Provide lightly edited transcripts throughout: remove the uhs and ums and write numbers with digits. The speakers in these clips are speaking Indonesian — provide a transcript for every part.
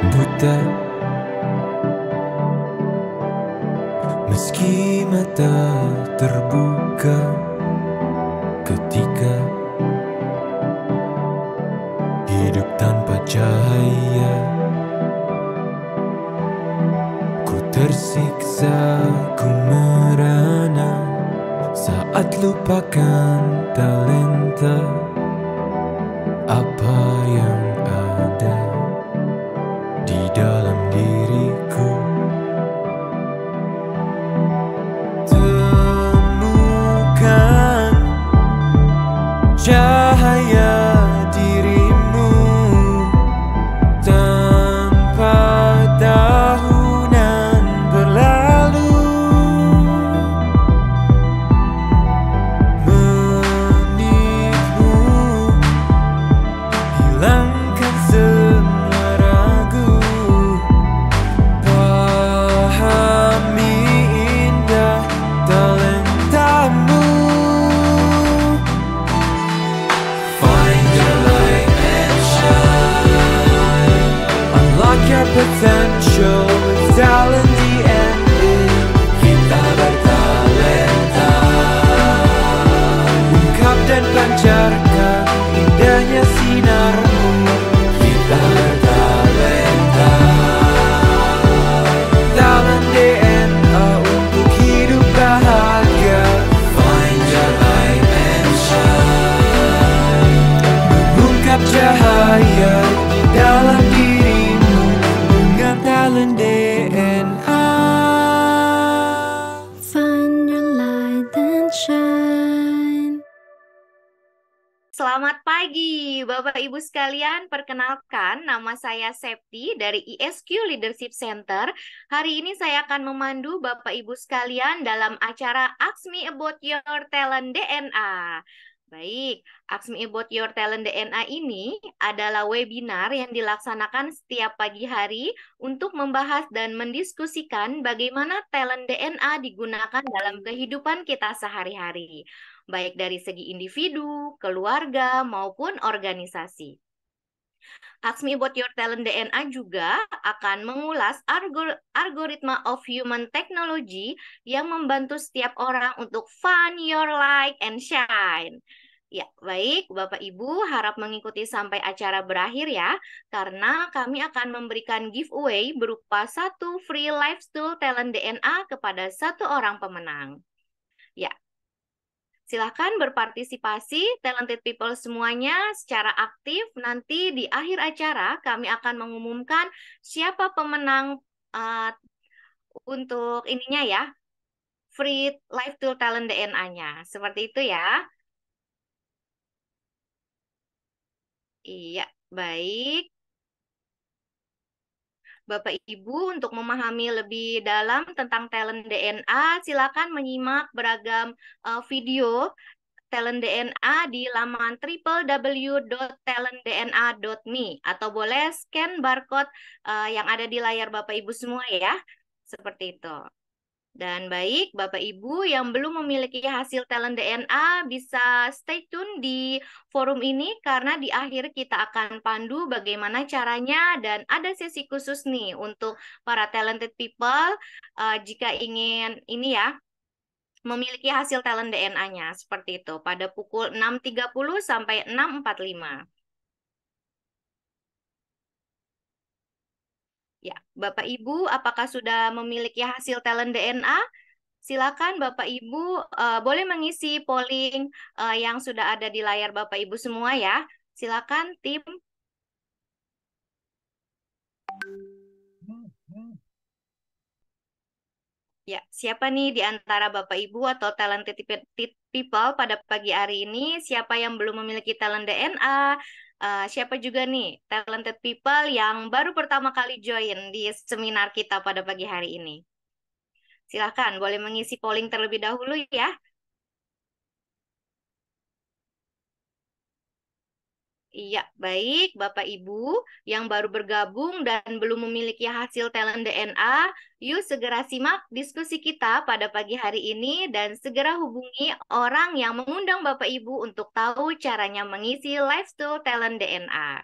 buta, meski mata terbuka ketika hidup tanpa cahaya. Ku tersiksa, ku merana saat lupakan talenta apa yang ada di dalam diriku. Temukan cahaya dirimu tanpa tahunan berlalu, menitmu hilangkan semua ragu, pahami indah talentamu. Find your light and shine, unlock your potential with talent DNA. Kita bertalenta, ungkap dan pancarkan indahnya sinarmu. Kita bertalenta, talent DNA untuk hidup bahagia. Find your light and shine, mengungkap cahaya di dalam dirimu dengan talent DNA. Find your light and shine. Selamat pagi, Bapak Ibu sekalian. Perkenalkan, nama saya Septi dari ISQ Leadership Center. Hari ini saya akan memandu Bapak Ibu sekalian dalam acara Ask Me About Your Talent DNA. Baik, Ask Me About Your Talent DNA ini adalah webinar yang dilaksanakan setiap pagi hari untuk membahas dan mendiskusikan bagaimana talent DNA digunakan dalam kehidupan kita sehari-hari, baik dari segi individu, keluarga, maupun organisasi. Ask Me About Your Talent DNA juga akan mengulas algoritma of human technology yang membantu setiap orang untuk find your light and shine. Ya, baik Bapak Ibu, harap mengikuti sampai acara berakhir ya, karena kami akan memberikan giveaway berupa 1 free lifestyle talent DNA kepada 1 orang pemenang. Ya, silahkan berpartisipasi, talented people semuanya secara aktif. Nanti di akhir acara kami akan mengumumkan siapa pemenang untuk ininya ya, free lifestyle talent DNA-nya. Seperti itu ya. Iya, baik. Bapak Ibu, untuk memahami lebih dalam tentang talent DNA, silakan menyimak beragam video talent DNA di laman www.talentdna.me atau boleh scan barcode yang ada di layar Bapak Ibu semua ya. Seperti itu. Dan baik, Bapak Ibu yang belum memiliki hasil talent DNA bisa stay tune di forum ini karena di akhir kita akan pandu bagaimana caranya dan ada sesi khusus nih untuk para talented people jika ingin ini ya memiliki hasil talent DNA-nya seperti itu pada pukul 6.30 sampai 6.45. Ya, Bapak Ibu, apakah sudah memiliki hasil talent DNA? Silakan Bapak Ibu boleh mengisi polling yang sudah ada di layar Bapak Ibu semua ya. Silakan tim. Ya, siapa nih di antara Bapak Ibu atau talented people pada pagi hari ini? Siapa yang belum memiliki talent DNA? Siapa juga nih talented people yang baru pertama kali join di seminar kita pada pagi hari ini? Silakan, boleh mengisi polling terlebih dahulu ya. Iya, baik Bapak Ibu yang baru bergabung dan belum memiliki hasil talent DNA, yuk segera simak diskusi kita pada pagi hari ini dan segera hubungi orang yang mengundang Bapak Ibu untuk tahu caranya mengisi lifestyle talent DNA.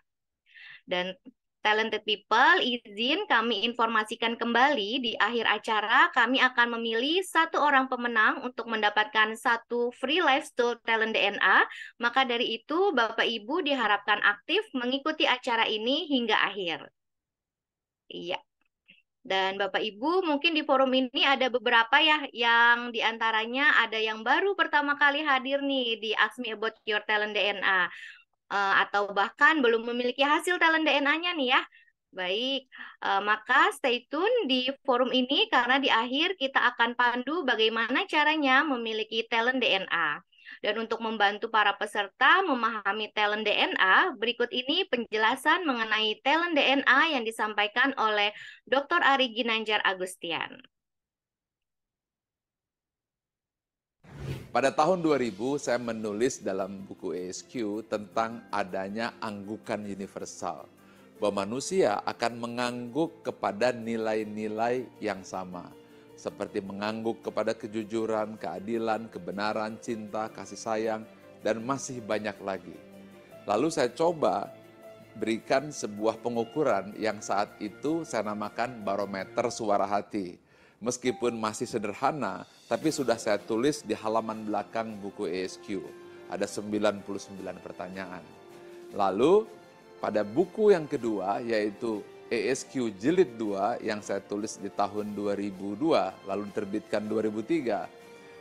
Dan Talented people, izin kami informasikan kembali di akhir acara kami akan memilih satu orang pemenang untuk mendapatkan satu free live tool talent DNA. Maka dari itu Bapak Ibu diharapkan aktif mengikuti acara ini hingga akhir. Iya. Dan Bapak Ibu mungkin di forum ini ada beberapa ya yang diantaranya ada yang baru pertama kali hadir nih di Ask Me About Your Talent DNA. Atau bahkan belum memiliki hasil talent DNA-nya nih ya. Baik, maka stay tune di forum ini karena di akhir kita akan pandu bagaimana caranya memiliki talent DNA. Dan untuk membantu para peserta memahami talent DNA, berikut ini penjelasan mengenai talent DNA yang disampaikan oleh Dr. Ari Ginanjar Agustian. Pada tahun 2000, saya menulis dalam buku ESQ tentang adanya anggukan universal, bahwa manusia akan mengangguk kepada nilai-nilai yang sama, seperti mengangguk kepada kejujuran, keadilan, kebenaran, cinta, kasih sayang, dan masih banyak lagi. Lalu saya coba berikan sebuah pengukuran yang saat itu saya namakan barometer suara hati. Meskipun masih sederhana, tapi sudah saya tulis di halaman belakang buku ESQ. Ada 99 pertanyaan. Lalu pada buku yang kedua, yaitu ESQ Jilid 2 yang saya tulis di tahun 2002, lalu diterbitkan 2003,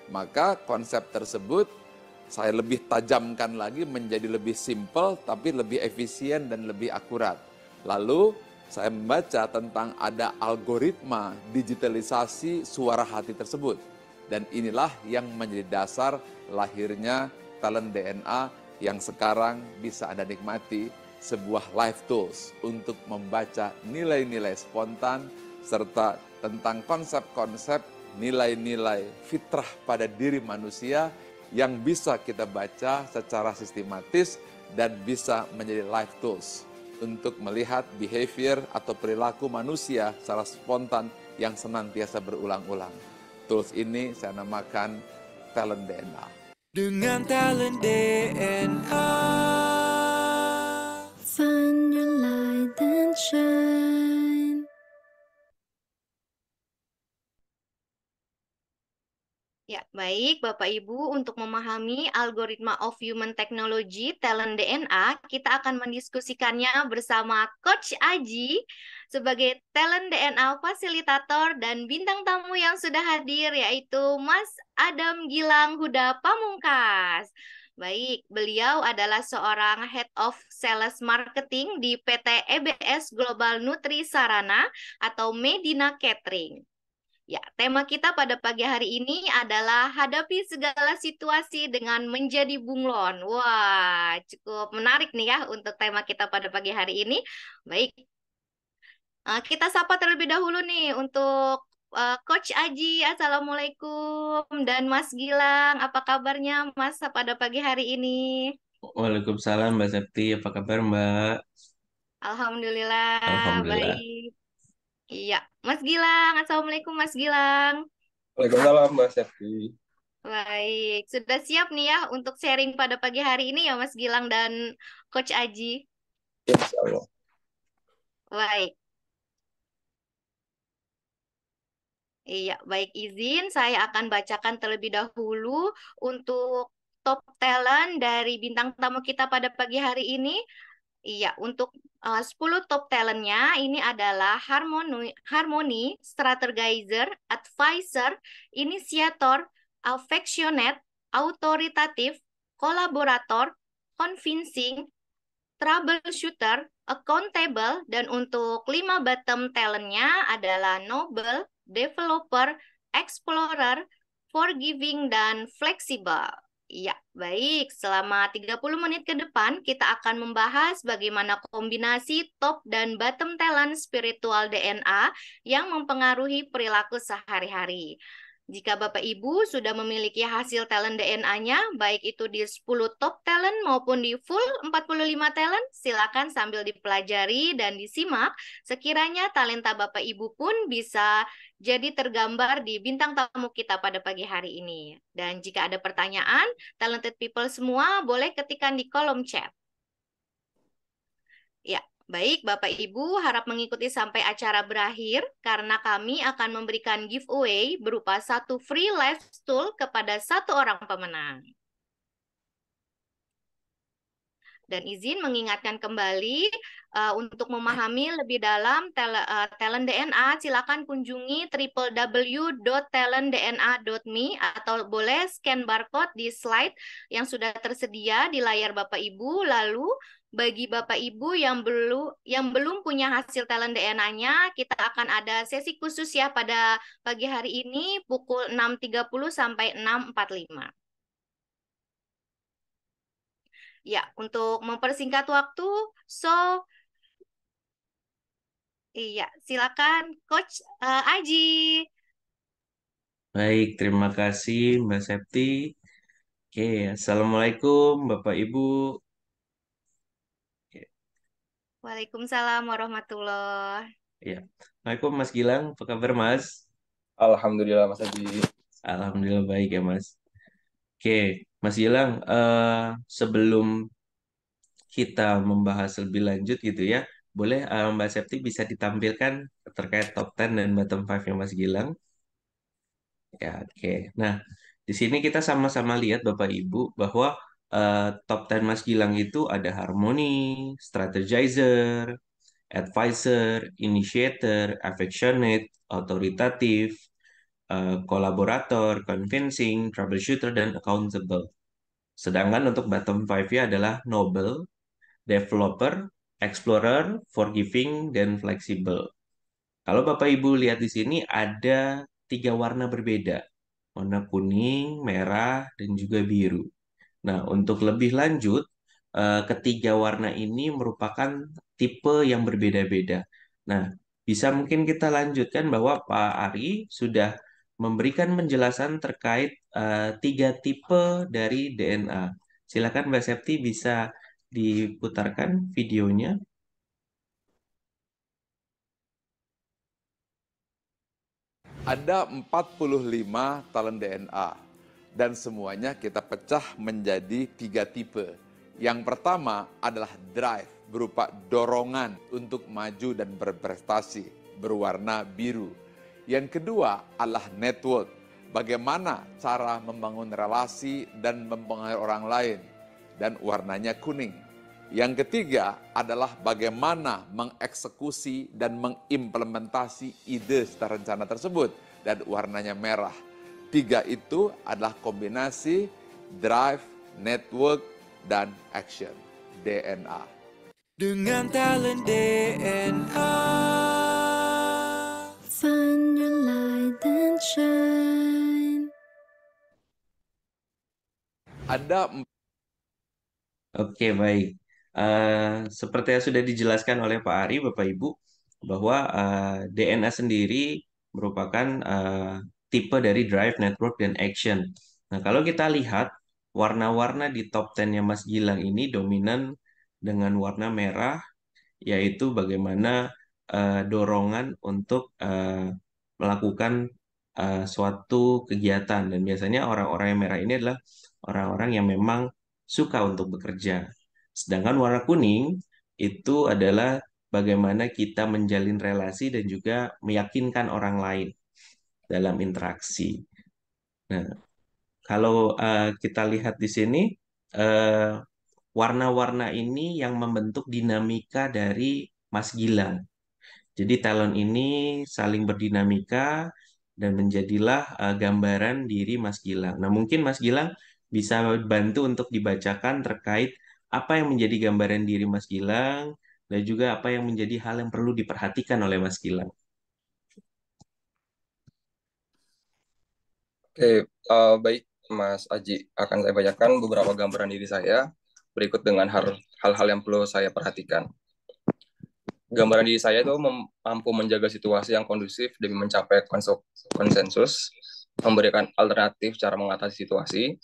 maka konsep tersebut saya lebih tajamkan lagi menjadi lebih simpel, tapi lebih efisien dan lebih akurat. Lalu saya membaca tentang ada algoritma digitalisasi suara hati tersebut. Dan inilah yang menjadi dasar lahirnya talent DNA yang sekarang bisa Anda nikmati, sebuah live tools untuk membaca nilai-nilai spontan serta tentang konsep-konsep nilai-nilai fitrah pada diri manusia yang bisa kita baca secara sistematis dan bisa menjadi live tools untuk melihat behavior atau perilaku manusia secara spontan yang senantiasa berulang-ulang. Tools ini saya namakan talent DNA. Dengan talent DNA. Find your light and shine. Ya, baik Bapak Ibu, untuk memahami algoritma of human technology talent DNA, kita akan mendiskusikannya bersama Coach Aji sebagai talent DNA fasilitator dan bintang tamu yang sudah hadir yaitu Mas Adam Gilang Huda Pamungkas. Baik, beliau adalah seorang Head of Sales Marketing di PT EBS Global Nutri Sarana atau Medina Catering. Ya, tema kita pada pagi hari ini adalah hadapi segala situasi dengan menjadi bunglon. Wah, cukup menarik nih ya untuk tema kita pada pagi hari ini. Baik, kita sapa terlebih dahulu nih untuk Coach Aji. Assalamualaikum. Dan Mas Gilang, apa kabarnya Mas pada pagi hari ini? Waalaikumsalam Mbak Septi, apa kabar Mbak? Alhamdulillah, Alhamdulillah. baik. Iya, Mas Gilang. Assalamualaikum Mas Gilang. Waalaikumsalam Mbak Septi. Baik, sudah siap nih ya untuk sharing pada pagi hari ini ya Mas Gilang dan Coach Aji. Insya Allah. Baik. Iya, baik izin saya akan bacakan terlebih dahulu untuk top talent dari bintang tamu kita pada pagi hari ini. Iya, untuk 10 top talentnya ini adalah Harmony, Strategizer, Advisor, Inisiator, Affectionate, Autoritatif, Kolaborator, Convincing, Troubleshooter, Accountable, dan untuk 5 bottom talentnya adalah Noble, Developer, Explorer, Forgiving, dan Flexible. Ya, baik. Selama 30 menit ke depan, kita akan membahas bagaimana kombinasi top dan bottom talent spiritual DNA yang mempengaruhi perilaku sehari-hari. Jika Bapak Ibu sudah memiliki hasil talent DNA-nya, baik itu di 10 top talent maupun di full 45 talent, silakan sambil dipelajari dan disimak. Sekiranya talenta Bapak Ibu pun bisa jadi tergambar di bintang tamu kita pada pagi hari ini. Dan jika ada pertanyaan, talented people semua boleh ketikkan di kolom chat. Ya, Baik, Bapak Ibu harap mengikuti sampai acara berakhir karena kami akan memberikan giveaway berupa satu free live stool kepada satu orang pemenang. Dan izin mengingatkan kembali untuk memahami lebih dalam talent DNA, silakan kunjungi www.talentdna.me atau boleh scan barcode di slide yang sudah tersedia di layar Bapak Ibu. Lalu bagi Bapak Ibu yang belum punya hasil talent DNA-nya, kita akan ada sesi khusus ya pada pagi hari ini pukul 6.30 sampai 6.45. Ya, untuk mempersingkat waktu, iya, silakan Coach Aji. Baik, terima kasih Mbak Septi. Oke, Assalamualaikum Bapak Ibu. Oke, Waalaikumsalam warahmatullahi. ya. Assalamualaikum Mas Gilang, apa kabar Mas? Alhamdulillah Mas Adi. Alhamdulillah baik ya Mas. Oke, Mas Gilang, sebelum kita membahas lebih lanjut gitu ya, boleh Mbak Septi bisa ditampilkan terkait top 10 dan bottom 5-nya Mas Gilang? Ya, oke. Nah, di sini kita sama-sama lihat Bapak Ibu bahwa top 10 Mas Gilang itu ada harmony, strategizer, advisor, initiator, affectionate, authoritative, kolaborator, convincing, troubleshooter, dan accountable. Sedangkan untuk bottom 5-nya adalah noble, developer, explorer, forgiving, dan flexible. Kalau Bapak Ibu lihat di sini ada 3 warna berbeda, warna kuning, merah, dan juga biru. Nah, untuk lebih lanjut, ketiga warna ini merupakan tipe yang berbeda-beda. Nah, bisa mungkin kita lanjutkan bahwa Pak Ari sudah memberikan penjelasan terkait 3 tipe dari DNA. Silakan Mbak Septi bisa diputarkan videonya. Ada 45 talent DNA dan semuanya kita pecah menjadi 3 tipe. Yang pertama adalah drive, berupa dorongan untuk maju dan berprestasi, berwarna biru. Yang kedua adalah network, bagaimana cara membangun relasi dan mempengaruhi orang lain, dan warnanya kuning. Yang ketiga adalah bagaimana mengeksekusi dan mengimplementasi ide secara rencana tersebut, dan warnanya merah. 3 itu adalah kombinasi drive, network, dan action, DNA. Dengan talent DNA. Find your light and shine. Ada Oke, baik. Seperti yang sudah dijelaskan oleh Pak Ari, Bapak Ibu, bahwa DNA sendiri merupakan tipe dari drive, network, dan action. Nah, kalau kita lihat warna-warna di top 10-nya Mas Gilang ini dominan dengan warna merah, yaitu bagaimana dorongan untuk melakukan suatu kegiatan. Dan biasanya orang-orang yang merah ini adalah orang-orang yang memang suka untuk bekerja. Sedangkan warna kuning itu adalah bagaimana kita menjalin relasi dan juga meyakinkan orang lain dalam interaksi. Nah, kalau kita lihat di sini, eh, warna-warna ini yang membentuk dinamika dari Mas Gilang. Jadi talent ini saling berdinamika dan menjadilah gambaran diri Mas Gilang. Nah, mungkin Mas Gilang bisa bantu untuk dibacakan terkait apa yang menjadi gambaran diri Mas Gilang dan juga apa yang menjadi hal yang perlu diperhatikan oleh Mas Gilang. Oke, baik Mas Aji. Akan saya bacakan beberapa gambaran diri saya berikut dengan hal-hal yang perlu saya perhatikan. Gambaran diri saya itu mampu menjaga situasi yang kondusif demi mencapai konsensus, memberikan alternatif cara mengatasi situasi,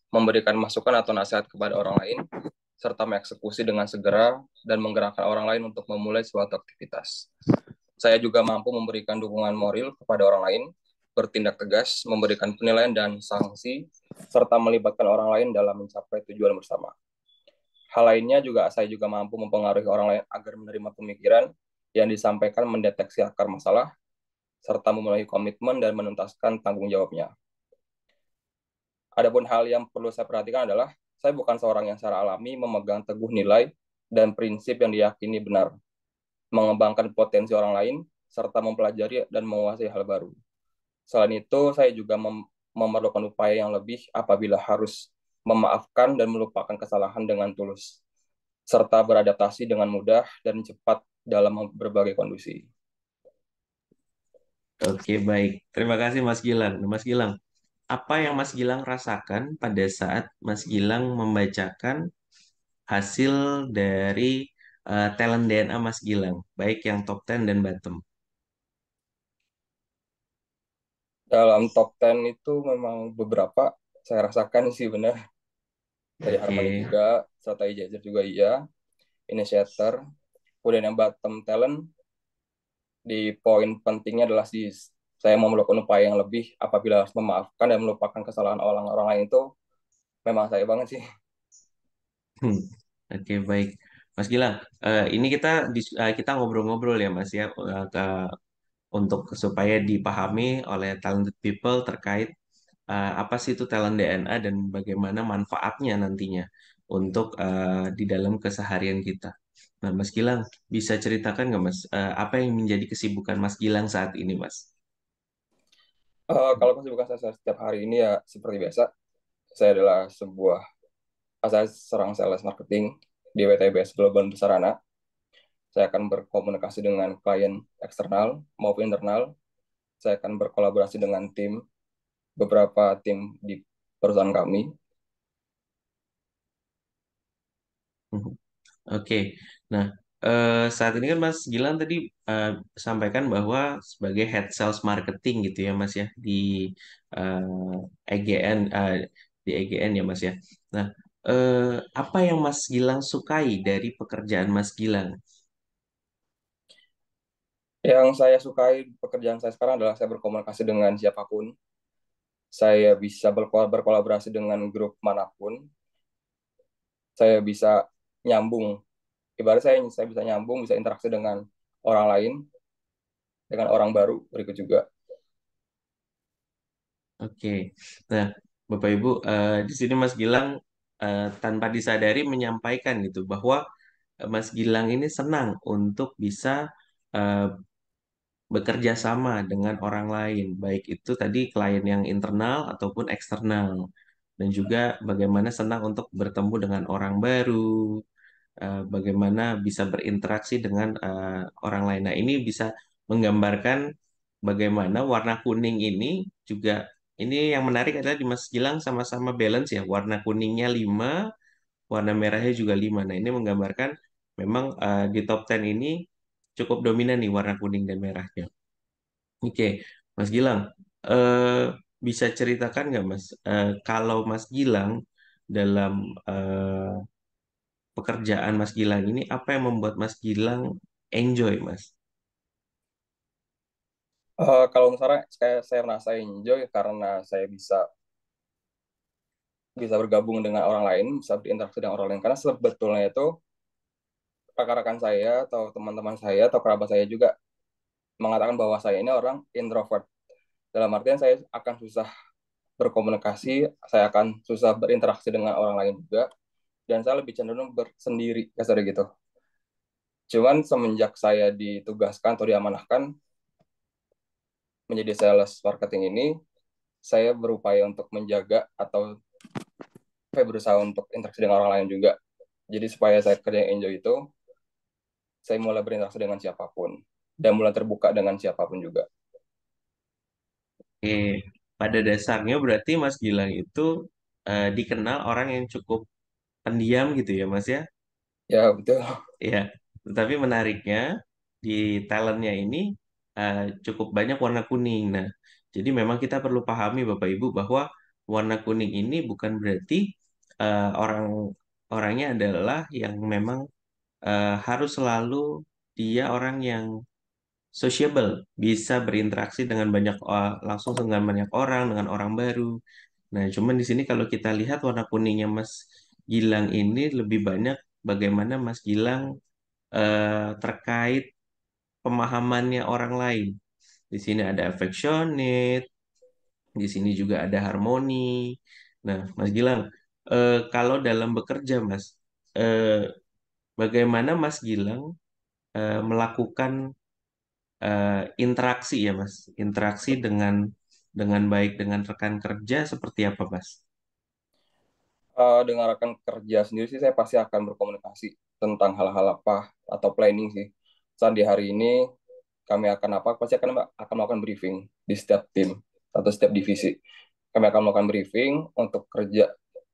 memberikan masukan atau nasihat kepada orang lain, serta mengeksekusi dengan segera dan menggerakkan orang lain untuk memulai suatu aktivitas. Saya juga mampu memberikan dukungan moral kepada orang lain, bertindak tegas, memberikan penilaian dan sanksi, serta melibatkan orang lain dalam mencapai tujuan bersama. Hal lainnya juga saya juga mampu mempengaruhi orang lain agar menerima pemikiran yang disampaikan, mendeteksi akar masalah, serta memenuhi komitmen dan menuntaskan tanggung jawabnya. Adapun hal yang perlu saya perhatikan adalah saya bukan seorang yang secara alami memegang teguh nilai dan prinsip yang diyakini benar, mengembangkan potensi orang lain, serta mempelajari dan menguasai hal baru. Selain itu, saya juga memerlukan upaya yang lebih apabila harus memaafkan dan melupakan kesalahan dengan tulus, serta beradaptasi dengan mudah dan cepat dalam berbagai kondisi. Oke, baik. Terima kasih Mas Gilang. Nah, Mas Gilang, apa yang Mas Gilang rasakan pada saat Mas Gilang membacakan hasil dari talent DNA Mas Gilang, baik yang top 10 dan bottom? Dalam top 10 itu memang beberapa saya rasakan sih benar. Dari Harmony Oke. juga, Strategizer juga iya, Initiator. Kemudian yang bottom talent, di poin pentingnya adalah saya mau melakukan upaya yang lebih apabila harus memaafkan dan melupakan kesalahan orang-orang lain itu memang saya banget sih. Hmm. Oke, baik. Mas Gilang, ini kita ngobrol-ngobrol ya Mas ya, untuk supaya dipahami oleh talented people terkait apa sih itu talent DNA dan bagaimana manfaatnya nantinya untuk di dalam keseharian kita. Nah, Mas Gilang, bisa ceritakan nggak Mas, apa yang menjadi kesibukan Mas Gilang saat ini, Mas? Kalau kesibukan saya setiap hari ini ya seperti biasa, saya adalah saya seorang sales marketing di WTBS Global Sarana. Saya akan berkomunikasi dengan klien eksternal maupun internal. Saya akan berkolaborasi dengan beberapa tim di perusahaan kami. Mhm. Oke, nah saat ini kan Mas Gilang tadi eh, sampaikan bahwa sebagai head sales marketing gitu ya Mas ya di EGN di EGN ya Mas ya. Nah, apa yang Mas Gilang sukai dari pekerjaan Mas Gilang? Yang saya sukai pekerjaan saya sekarang adalah saya berkomunikasi dengan siapapun. Saya bisa berkolaborasi dengan grup manapun. Saya bisa nyambung. Ibarat saya bisa nyambung, bisa interaksi dengan orang lain, dengan orang baru berikut juga. Oke, nah Bapak Ibu di sini Mas Gilang tanpa disadari menyampaikan gitu bahwa Mas Gilang ini senang untuk bisa eh, bekerja sama dengan orang lain, baik itu tadi klien yang internal ataupun eksternal, dan juga bagaimana senang untuk bertemu dengan orang baru, bagaimana bisa berinteraksi dengan orang lain. Nah, ini bisa menggambarkan bagaimana warna kuning ini juga, ini yang menarik adalah di Mas Gilang sama-sama balance ya, warna kuningnya 5, warna merahnya juga 5. Nah, ini menggambarkan memang di top 10 ini cukup dominan nih warna kuning dan merahnya. Oke, Mas Gilang, eh, bisa ceritakan nggak Mas, kalau Mas Gilang dalam pekerjaan Mas Gilang ini, apa yang membuat Mas Gilang enjoy, Mas? Kalau misalnya saya merasa enjoy karena saya bisa bisa bergabung dengan orang lain, bisa berinteraksi dengan orang lain. Karena sebetulnya itu rekan-rekan saya atau teman-teman saya atau kerabat saya juga mengatakan bahwa saya ini orang introvert. Dalam artian saya akan susah berkomunikasi, saya akan susah berinteraksi dengan orang lain juga, dan saya lebih cenderung bersendiri, kasar gitu. Cuman semenjak saya ditugaskan atau diamanahkan menjadi sales marketing ini, saya berupaya untuk menjaga atau saya berusaha untuk interaksi dengan orang lain juga. Jadi supaya saya kerja yang enjoy itu, saya mulai berinteraksi dengan siapapun dan mulai terbuka dengan siapapun juga. Oke, pada dasarnya berarti Mas Gilang itu dikenal orang yang cukup pendiam gitu ya, Mas ya? Ya betul. Ya, tetapi menariknya di talentnya ini eh, cukup banyak warna kuning. Nah, jadi memang kita perlu pahami Bapak Ibu bahwa warna kuning ini bukan berarti orang orangnya adalah yang memang harus selalu dia orang yang sociable, bisa berinteraksi dengan langsung dengan banyak orang, dengan orang baru. Nah, cuman di sini kalau kita lihat warna kuningnya Mas Gilang ini lebih banyak bagaimana Mas Gilang terkait pemahamannya orang lain. Di sini ada affectionate, di sini juga ada harmoni. Nah, Mas Gilang, kalau dalam bekerja, Mas, eh, bagaimana Mas Gilang melakukan interaksi ya, Mas? Interaksi dengan baik dengan rekan kerja seperti apa, Mas? Dengan rekan kerja sendiri sih saya pasti akan berkomunikasi tentang hal-hal apa atau planning sih. Saat di hari ini kami akan apa, pasti akan melakukan briefing di setiap tim atau setiap divisi. Kami akan melakukan briefing untuk kerja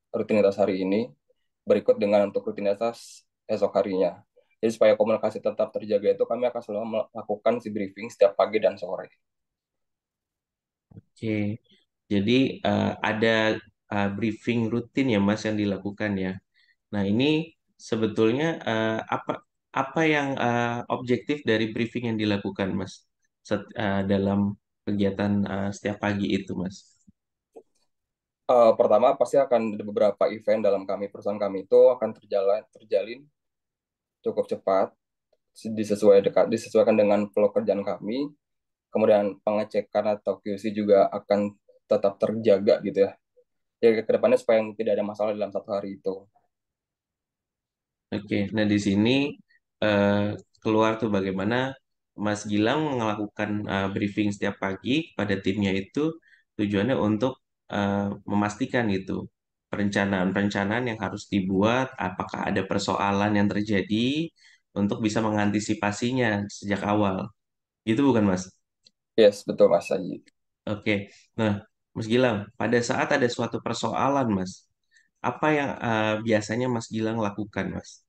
rutinitas hari ini, berikut dengan untuk rutinitas esok harinya. Jadi supaya komunikasi tetap terjaga itu kami akan selalu melakukan si briefing setiap pagi dan sore. Oke, jadi ada briefing rutin ya, Mas, yang dilakukan ya. Nah, ini sebetulnya apa yang objektif dari briefing yang dilakukan, Mas, dalam kegiatan setiap pagi itu, Mas? Pertama pasti akan ada beberapa event dalam perusahaan kami itu akan terjalin cukup cepat, disesuaikan dengan flow kerjaan kami. Kemudian pengecekan atau QC juga akan tetap terjaga gitu ya. Jadi ke depannya supaya tidak ada masalah dalam satu hari itu. Oke, nah di sini eh, keluar tuh bagaimana Mas Gilang melakukan briefing setiap pagi pada timnya itu tujuannya untuk memastikan gitu perencanaan-perencanaan yang harus dibuat, apakah ada persoalan yang terjadi untuk bisa mengantisipasinya sejak awal. Gitu bukan Mas? Yes, betul Mas Haji. Oke, nah Mas Gilang, pada saat ada suatu persoalan Mas, apa yang biasanya Mas Gilang lakukan Mas?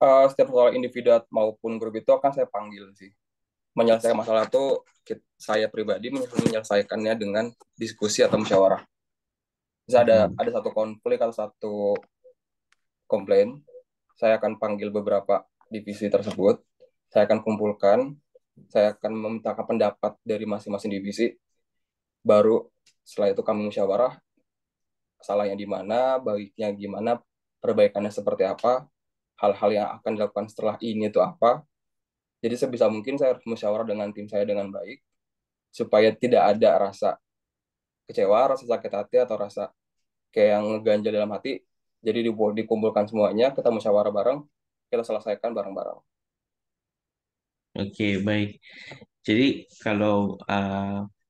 Setiap soal individu maupun grup itu akan saya panggil sih. Menyelesaikan masalah itu saya pribadi menyelesaikannya dengan diskusi atau musyawarah. Bisa Hmm. ada satu konflik atau satu komplain, saya akan panggil beberapa divisi tersebut, saya akan kumpulkan, saya akan memintakan pendapat dari masing-masing divisi, baru setelah itu kami musyawarah, salahnya di mana, baiknya gimana, perbaikannya seperti apa, hal-hal yang akan dilakukan setelah ini itu apa. Jadi sebisa mungkin saya harus musyawarah dengan tim saya dengan baik, supaya tidak ada rasa kecewa, rasa sakit hati, atau rasa kayak yang ngeganjal dalam hati. Jadi dikumpulkan semuanya, kita musyawarah bareng, kita selesaikan bareng-bareng. Oke, baik. Jadi kalau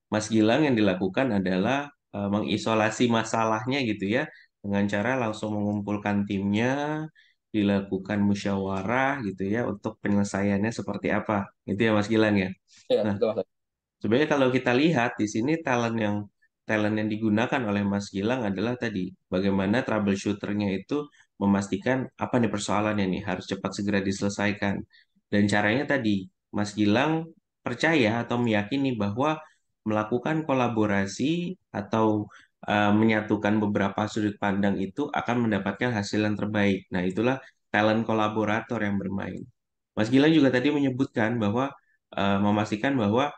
Mas Gilang yang dilakukan adalah mengisolasi masalahnya gitu ya, dengan cara langsung mengumpulkan timnya, dilakukan musyawarah gitu ya untuk penyelesaiannya seperti apa. Itu ya Mas Gilang ya. Ya, Nah, betul Mas. sebenarnya kalau kita lihat di sini talent yang digunakan oleh Mas Gilang adalah tadi bagaimana troubleshooternya itu memastikan apa nih persoalannya nih harus cepat segera diselesaikan. Dan caranya tadi Mas Gilang percaya atau meyakini bahwa melakukan kolaborasi atau menyatukan beberapa sudut pandang itu akan mendapatkan hasil yang terbaik. Nah, itulah talent kolaborator yang bermain. Mas Gilang juga tadi menyebutkan bahwa memastikan bahwa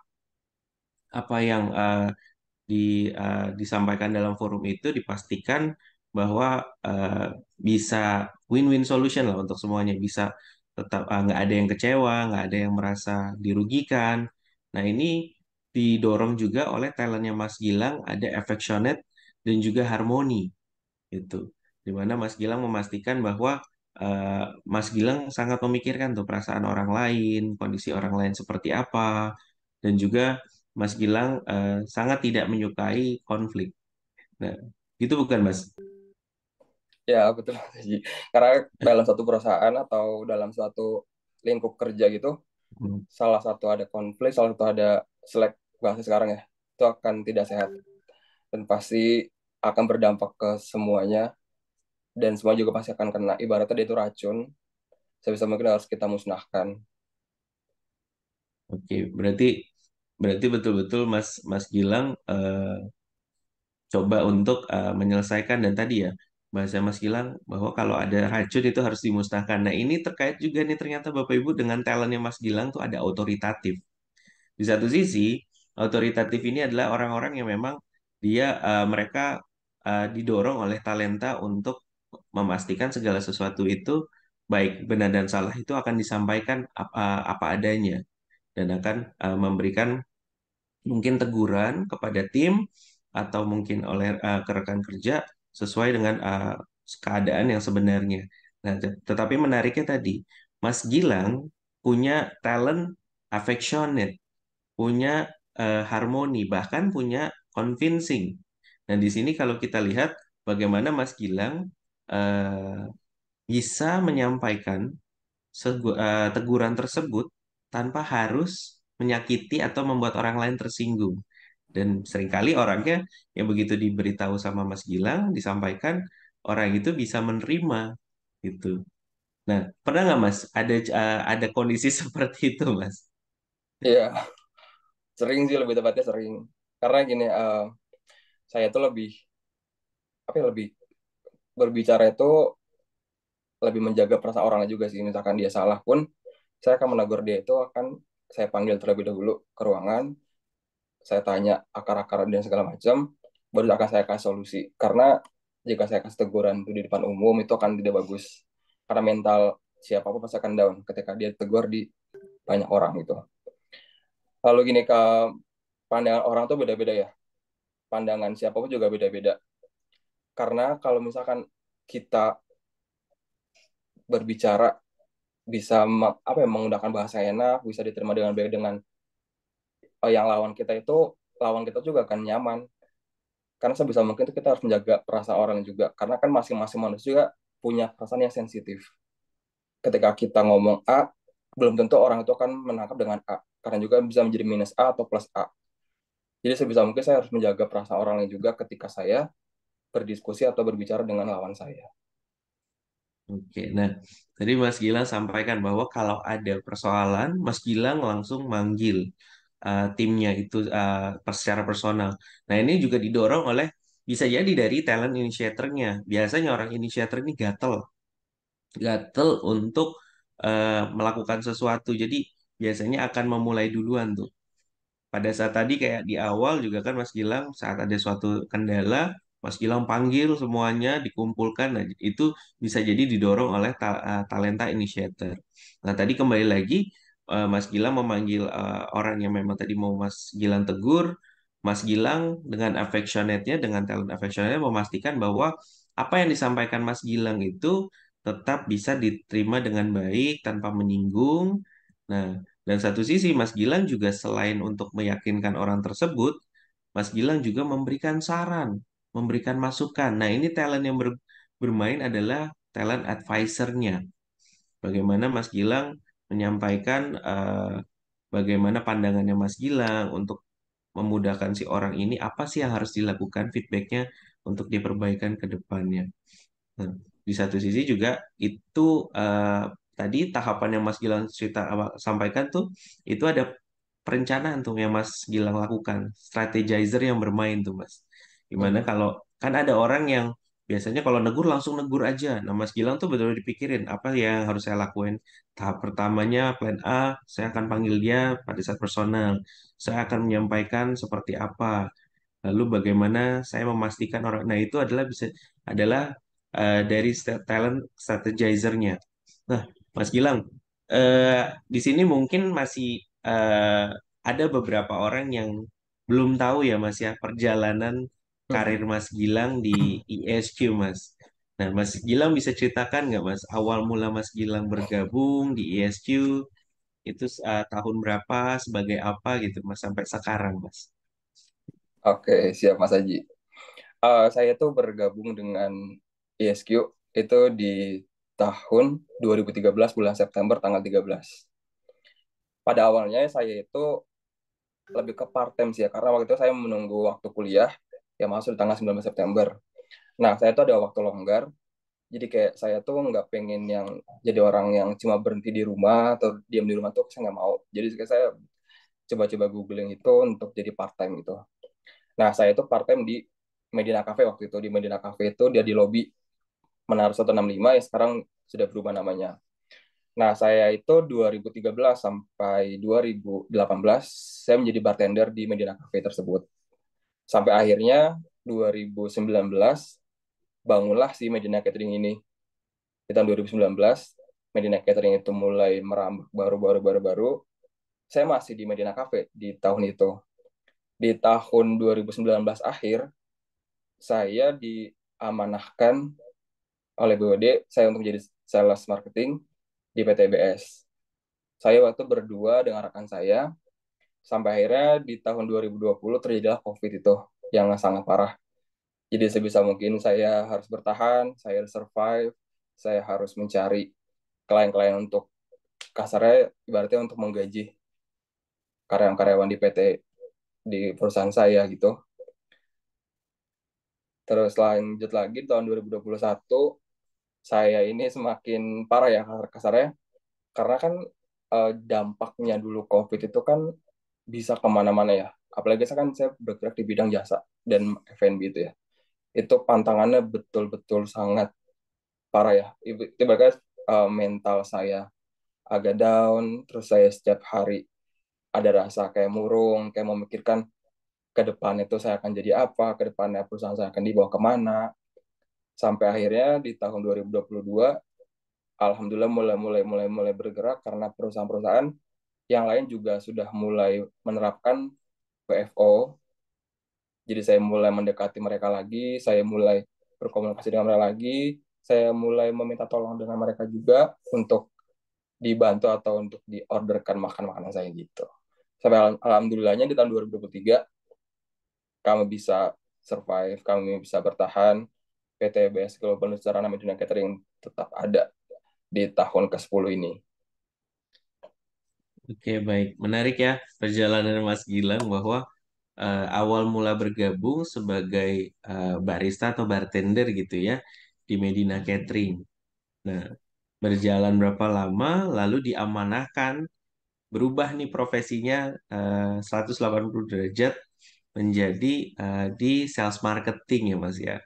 apa yang disampaikan dalam forum itu dipastikan bahwa bisa win-win solution lah untuk semuanya bisa tetap nggak ada yang kecewa, nggak ada yang merasa dirugikan. Nah ini didorong juga oleh talentnya Mas Gilang ada affectionate dan juga harmoni itu, dimana Mas Gilang memastikan bahwa Mas Gilang sangat memikirkan tuh perasaan orang lain, kondisi orang lain seperti apa, dan juga Mas Gilang sangat tidak menyukai konflik. Nah, gitu bukan Mas? Ya, betul Mas Haji. Karena dalam satu perusahaan atau dalam suatu lingkup kerja gitu, Hmm. salah satu ada konflik, salah satu ada selek bahasa sekarang ya, itu akan tidak sehat dan pasti akan berdampak ke semuanya dan semua juga pasti akan kena. Ibaratnya dia itu racun, sebisa mungkin harus kita musnahkan. Oke, berarti berarti betul-betul Mas Gilang coba untuk menyelesaikan dan tadi ya bahasa Mas Gilang bahwa kalau ada racun itu harus dimusnahkan. Nah ini terkait juga nih ternyata Bapak Ibu dengan talentnya Mas Gilang tuh ada otoritatif. Di satu sisi otoritatif ini adalah orang-orang yang memang mereka didorong oleh talenta untuk memastikan segala sesuatu itu baik benar dan salah itu akan disampaikan apa adanya dan akan memberikan mungkin teguran kepada tim atau mungkin oleh ke rekan kerja sesuai dengan keadaan yang sebenarnya. Nah, tetapi menariknya tadi, Mas Gilang punya talent affectionate, punya harmoni, bahkan punya convincing. Nah, di sini kalau kita lihat bagaimana Mas Gilang eh, bisa menyampaikan teguran tersebut tanpa harus menyakiti atau membuat orang lain tersinggung. Dan seringkali orangnya yang begitu diberitahu sama Mas Gilang, disampaikan, orang itu bisa menerima gitu. Nah, pernah nggak Mas ada kondisi seperti itu, Mas? Iya, sering sih, lebih tepatnya sering. Karena gini, saya tuh lebih apa ya, lebih berbicara itu lebih menjaga perasaan orangnya juga sih. Misalkan dia salah pun, saya akan menegur dia itu akan saya panggil terlebih dahulu ke ruangan, saya tanya akar-akar dan segala macam, baru akan saya kasih solusi. Karena jika saya kasih teguran itu di depan umum itu akan tidak bagus. Karena mental siapapun pasti akan down ketika dia tegur di banyak orang gitu. Lalu gini, ke pandangan orang tuh beda-beda ya. Pandangan siapapun juga beda-beda. Karena kalau misalkan kita berbicara bisa apa ya, menggunakan bahasa enak, bisa diterima dengan baik dengan yang lawan kita juga akan nyaman. Karena sebisa mungkin itu kita harus menjaga perasaan orang juga. Karena kan masing-masing manusia juga punya perasaan yang sensitif. Ketika kita ngomong A, belum tentu orang itu akan menangkap dengan A. Karena juga bisa menjadi minus A atau plus A. Jadi sebisa mungkin saya harus menjaga perasaan orang lain juga ketika saya berdiskusi atau berbicara dengan lawan saya. Oke, nah tadi Mas Gilang sampaikan bahwa kalau ada persoalan, Mas Gilang langsung manggil timnya itu secara personal. Nah ini juga didorong oleh bisa jadi dari talent initiator-nya. Biasanya orang initiator ini gatel untuk melakukan sesuatu. Jadi biasanya akan memulai duluan tuh. Pada saat tadi kayak di awal juga kan Mas Gilang saat ada suatu kendala, Mas Gilang panggil semuanya, dikumpulkan. Nah, itu bisa jadi didorong oleh talenta initiator. Nah, tadi kembali lagi Mas Gilang memanggil orang yang memang tadi mau Mas Gilang tegur. Mas Gilang dengan affectionate-nya, dengan talent affectionate-nya memastikan bahwa apa yang disampaikan Mas Gilang itu tetap bisa diterima dengan baik tanpa menyinggung. Nah, dan satu sisi Mas Gilang juga selain untuk meyakinkan orang tersebut, Mas Gilang juga memberikan saran, memberikan masukan. Nah, ini talent yang bermain adalah talent advisor-nya. Bagaimana Mas Gilang menyampaikan bagaimana pandangannya Mas Gilang untuk memudahkan si orang ini, apa sih yang harus dilakukan feedbacknya untuk diperbaikan ke depannya. Nah, di satu sisi juga itu tadi tahapan yang Mas Gilang sampaikan tuh itu ada perencanaan tuh yang Mas Gilang lakukan, strategizer yang bermain tuh Mas. Gimana Hmm. kalau kan ada orang yang biasanya kalau negur langsung negur aja. Nah Mas Gilang tuh betul-betul dipikirin apa yang harus saya lakuin. Tahap pertamanya plan A, saya akan panggil dia pada saat personal. Saya akan menyampaikan seperti apa. Lalu bagaimana saya memastikan orang, nah itu adalah dari talent strategizer-nya. Nah, Mas Gilang, di sini mungkin masih eh, ada beberapa orang yang belum tahu ya Mas ya perjalanan karir Hmm. Mas Gilang di ISQ Mas. Nah, Mas Gilang bisa ceritakan nggak Mas awal mula Mas Gilang bergabung di ISQ itu tahun berapa sebagai apa gitu Mas sampai sekarang Mas? Oke, siap Mas Haji. Saya tuh bergabung dengan ISQ itu di tahun 2013 bulan September tanggal 13. Pada awalnya saya itu lebih ke part time sih ya, karena waktu itu saya menunggu waktu kuliah yang masuk di tanggal 19 September. Nah, saya tuh ada waktu longgar, jadi kayak saya tuh nggak pengen yang jadi orang yang cuma berhenti di rumah atau diam di rumah tuh saya nggak mau. Jadi kayak saya coba-coba googling itu untuk jadi part time gitu. Nah, saya itu part time di Medina Cafe waktu itu. Di Medina Cafe itu dia di lobi Menara 165 yang sekarang sudah berubah namanya. Nah, saya itu 2013 sampai 2018 saya menjadi bartender di Medina Cafe tersebut. Sampai akhirnya 2019 bangunlah si Medina Catering ini. Di tahun 2019 Medina Catering itu mulai merambah baru. Saya masih di Medina Cafe di tahun itu. Di tahun 2019 akhir, saya diamanahkan oleh BOD saya untuk menjadi sales marketing di PTBS. Saya waktu berdua dengan rekan saya, sampai akhirnya di tahun 2020 terjadilah COVID itu yang sangat parah. Jadi sebisa mungkin saya harus bertahan, saya harus survive, saya harus mencari klien-klien untuk kasarnya ibaratnya untuk menggaji karyawan-karyawan di PT di perusahaan saya gitu. Terus lanjut lagi tahun 2021 saya ini semakin parah ya kasarnya karena kan dampaknya dulu COVID itu kan bisa kemana-mana ya. Apalagi saya bergerak di bidang jasa dan F&B itu ya. Itu pantangannya betul-betul sangat parah ya. Ibaratnya mental saya agak down, terus saya setiap hari ada rasa kayak murung, kayak memikirkan ke depan itu saya akan jadi apa, ke depannya perusahaan saya akan dibawa kemana. Sampai akhirnya di tahun 2022, alhamdulillah mulai bergerak karena perusahaan-perusahaan yang lain juga sudah mulai menerapkan WFO. Jadi saya mulai mendekati mereka lagi, saya mulai berkomunikasi dengan mereka lagi, saya mulai meminta tolong dengan mereka juga untuk dibantu atau untuk diorderkan makan-makanan saya gitu. Sampai alhamdulillahnya di tahun 2023 kami bisa survive, kami bisa bertahan. PTBS Global Nusantara Medina Catering tetap ada di tahun ke-10 ini. Oke, baik. Menarik ya perjalanan Mas Gilang bahwa awal mula bergabung sebagai barista atau bartender gitu ya di Medina Catering. Nah, berjalan berapa lama lalu diamanahkan berubah nih profesinya 180 derajat menjadi di sales marketing ya Mas ya.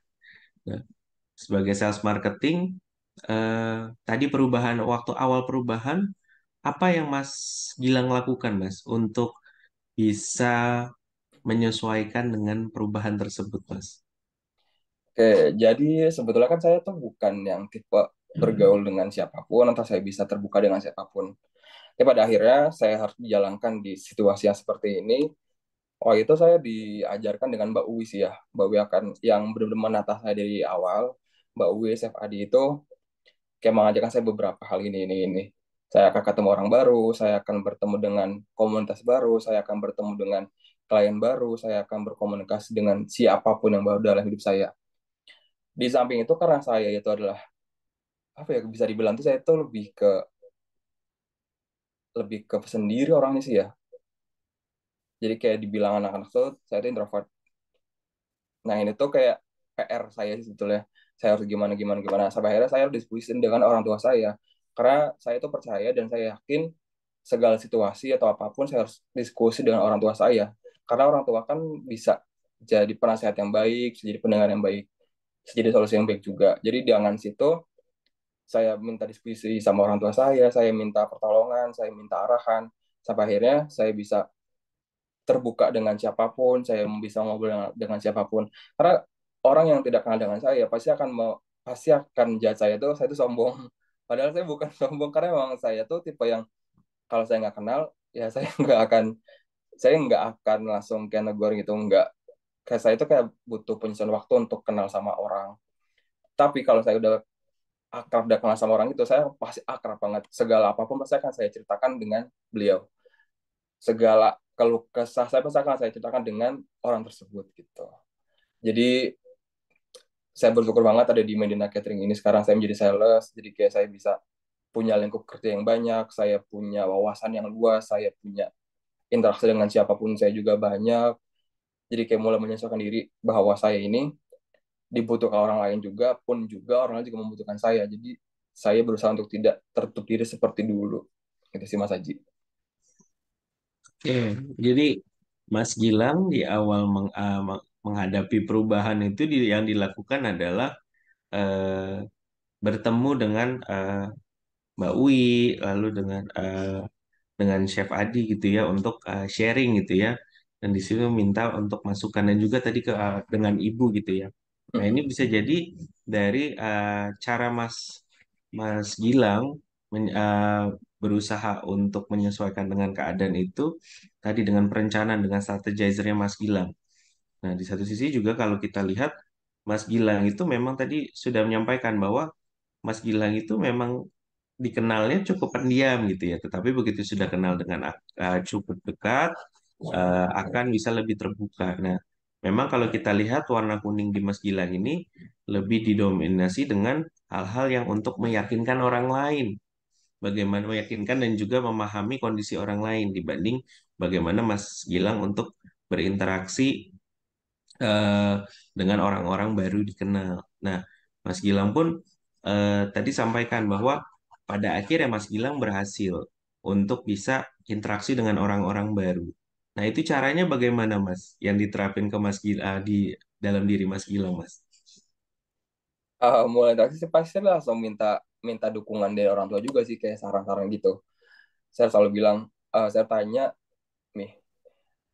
Nah, sebagai sales marketing tadi perubahan waktu awal perubahan apa yang Mas Gilang lakukan Mas untuk bisa menyesuaikan dengan perubahan tersebut Mas? Oke, jadi sebetulnya kan saya tuh bukan yang tipe bergaul dengan siapapun atau saya bisa terbuka dengan siapapun. Tapi pada akhirnya saya harus dijalankan di situasi yang seperti ini. Oh itu saya diajarkan dengan Mbak Uwi sih ya. Mbak Uwi akan yang benar-benar menata saya dari awal. Mbak Uwi SFAD itu kayak mengajarkan saya beberapa hal ini. Saya akan ketemu orang baru, saya akan bertemu dengan komunitas baru, saya akan bertemu dengan klien baru, saya akan berkomunikasi dengan siapapun yang baru dalam hidup saya. Di samping itu karena saya itu adalah apa ya bisa dibilang tuh saya itu lebih ke sendiri orangnya sih ya. Jadi kayak dibilang anak-anak tuh saya itu introvert. Nah ini tuh kayak PR saya sih sebetulnya. Saya harus gimana gimana gimana. Sampai akhirnya saya harus diskusi dengan orang tua saya. Karena saya itu percaya dan saya yakin segala situasi atau apapun saya harus diskusi dengan orang tua saya. Karena orang tua kan bisa jadi penasehat yang baik, bisa jadi pendengar yang baik, bisa jadi solusi yang baik juga. Jadi dengan situ saya minta diskusi sama orang tua saya minta pertolongan, saya minta arahan, sampai akhirnya saya bisa terbuka dengan siapapun, saya bisa ngobrol dengan siapapun. Karena orang yang tidak kenal dengan saya pasti akan judge saya tuh sombong. Padahal saya bukan sombong karena memang saya tuh tipe yang kalau saya nggak kenal ya saya nggak akan langsung kayak negor gitu nggak. Kayak saya itu kayak butuh penyusun waktu untuk kenal sama orang. Tapi kalau saya udah kenal sama orang itu saya pasti akrab banget. Segala apapun pasti akan saya ceritakan dengan beliau. Segala keluh kesah saya pasti akan saya ceritakan dengan orang tersebut gitu. Jadi saya bersyukur banget ada di Medina Catering ini sekarang saya menjadi sales, jadi kayak saya bisa punya lingkup kerja yang banyak, saya punya wawasan yang luas, saya punya interaksi dengan siapapun saya juga banyak. Jadi kayak mulai menyesuaikan diri bahwa saya ini dibutuhkan orang lain juga, pun juga orang lain juga membutuhkan saya. Jadi saya berusaha untuk tidak tertutup diri seperti dulu. Itu sih Mas Haji. Oke, jadi Mas Gilang di awal menghadapi perubahan itu yang dilakukan adalah eh, bertemu dengan Mbak Wi, lalu dengan Chef Adi gitu ya untuk sharing gitu ya dan di situ minta untuk masukan dan juga tadi dengan ibu gitu ya. Nah, ini bisa jadi dari cara Mas Gilang berusaha untuk menyesuaikan dengan keadaan itu tadi dengan perencanaan dengan strategizernya Mas Gilang. Nah, di satu sisi juga kalau kita lihat Mas Gilang itu memang tadi sudah menyampaikan bahwa Mas Gilang itu memang dikenalnya cukup pendiam gitu ya, tetapi begitu sudah kenal dengan cukup dekat, akan bisa lebih terbuka. Nah, memang kalau kita lihat warna kuning di Mas Gilang ini lebih didominasi dengan hal-hal yang untuk meyakinkan orang lain, bagaimana meyakinkan dan juga memahami kondisi orang lain dibanding bagaimana Mas Gilang untuk berinteraksi eh, dengan orang-orang baru dikenal. Nah, Mas Gilang pun tadi sampaikan bahwa pada akhirnya Mas Gilang berhasil untuk bisa interaksi dengan orang-orang baru. Nah, itu caranya bagaimana, Mas? Yang diterapin ke Mas Gilang di dalam diri Mas Gilang, Mas? Mulai dari sih pasti langsung minta minta dukungan dari orang tua juga sih, kayak saran-saran gitu. Saya selalu bilang, saya tanya, nih,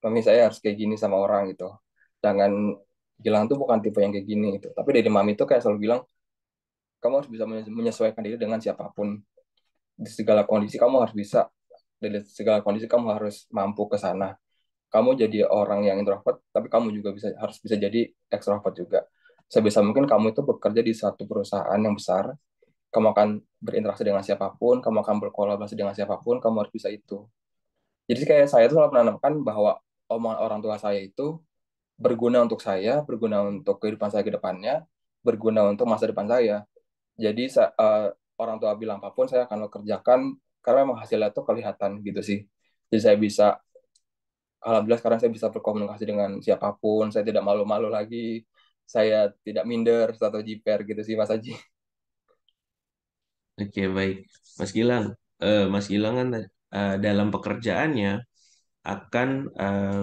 mami saya harus kayak gini sama orang gitu. Jangan bilang tuh bukan tipe yang kayak gini gitu. Tapi dari mami tuh kayak selalu bilang, kamu harus bisa menyesuaikan diri dengan siapapun. Di segala kondisi kamu harus bisa. Dari segala kondisi kamu harus mampu ke sana. Kamu jadi orang yang introvert, tapi kamu juga harus bisa jadi extrovert juga. Sebisa mungkin kamu itu bekerja di satu perusahaan yang besar, kamu akan berinteraksi dengan siapapun, kamu akan berkolaborasi dengan siapapun, kamu harus bisa itu. Jadi kayak saya tuh selalu menanamkan bahwa omongan orang tua saya itu berguna untuk saya, berguna untuk kehidupan saya ke depannya, berguna untuk masa depan saya. Jadi orang tua bilang apapun saya akan kerjakan karena memang hasilnya tuh kelihatan gitu sih. Jadi saya bisa, alhamdulillah sekarang saya bisa berkomunikasi dengan siapapun, saya tidak malu-malu lagi, saya tidak minder atau jiper gitu sih Mas Aji. Oke, baik. Mas Gilang, Mas Gilang kan dalam pekerjaannya akan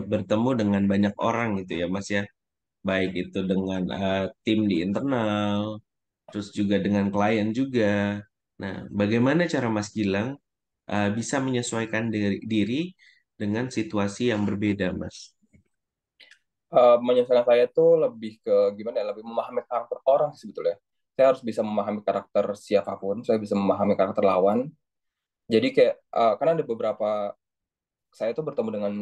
bertemu dengan banyak orang gitu ya, Mas ya. Baik itu dengan tim di internal, terus juga dengan klien juga. Nah, bagaimana cara Mas Gilang bisa menyesuaikan diri dengan situasi yang berbeda, Mas? Menyesalkan saya tuh lebih ke gimana ya, lebih memahami karakter orang sih sebetulnya. Saya harus bisa memahami karakter siapapun, saya bisa memahami karakter lawan. Jadi kayak karena ada beberapa, saya tuh bertemu dengan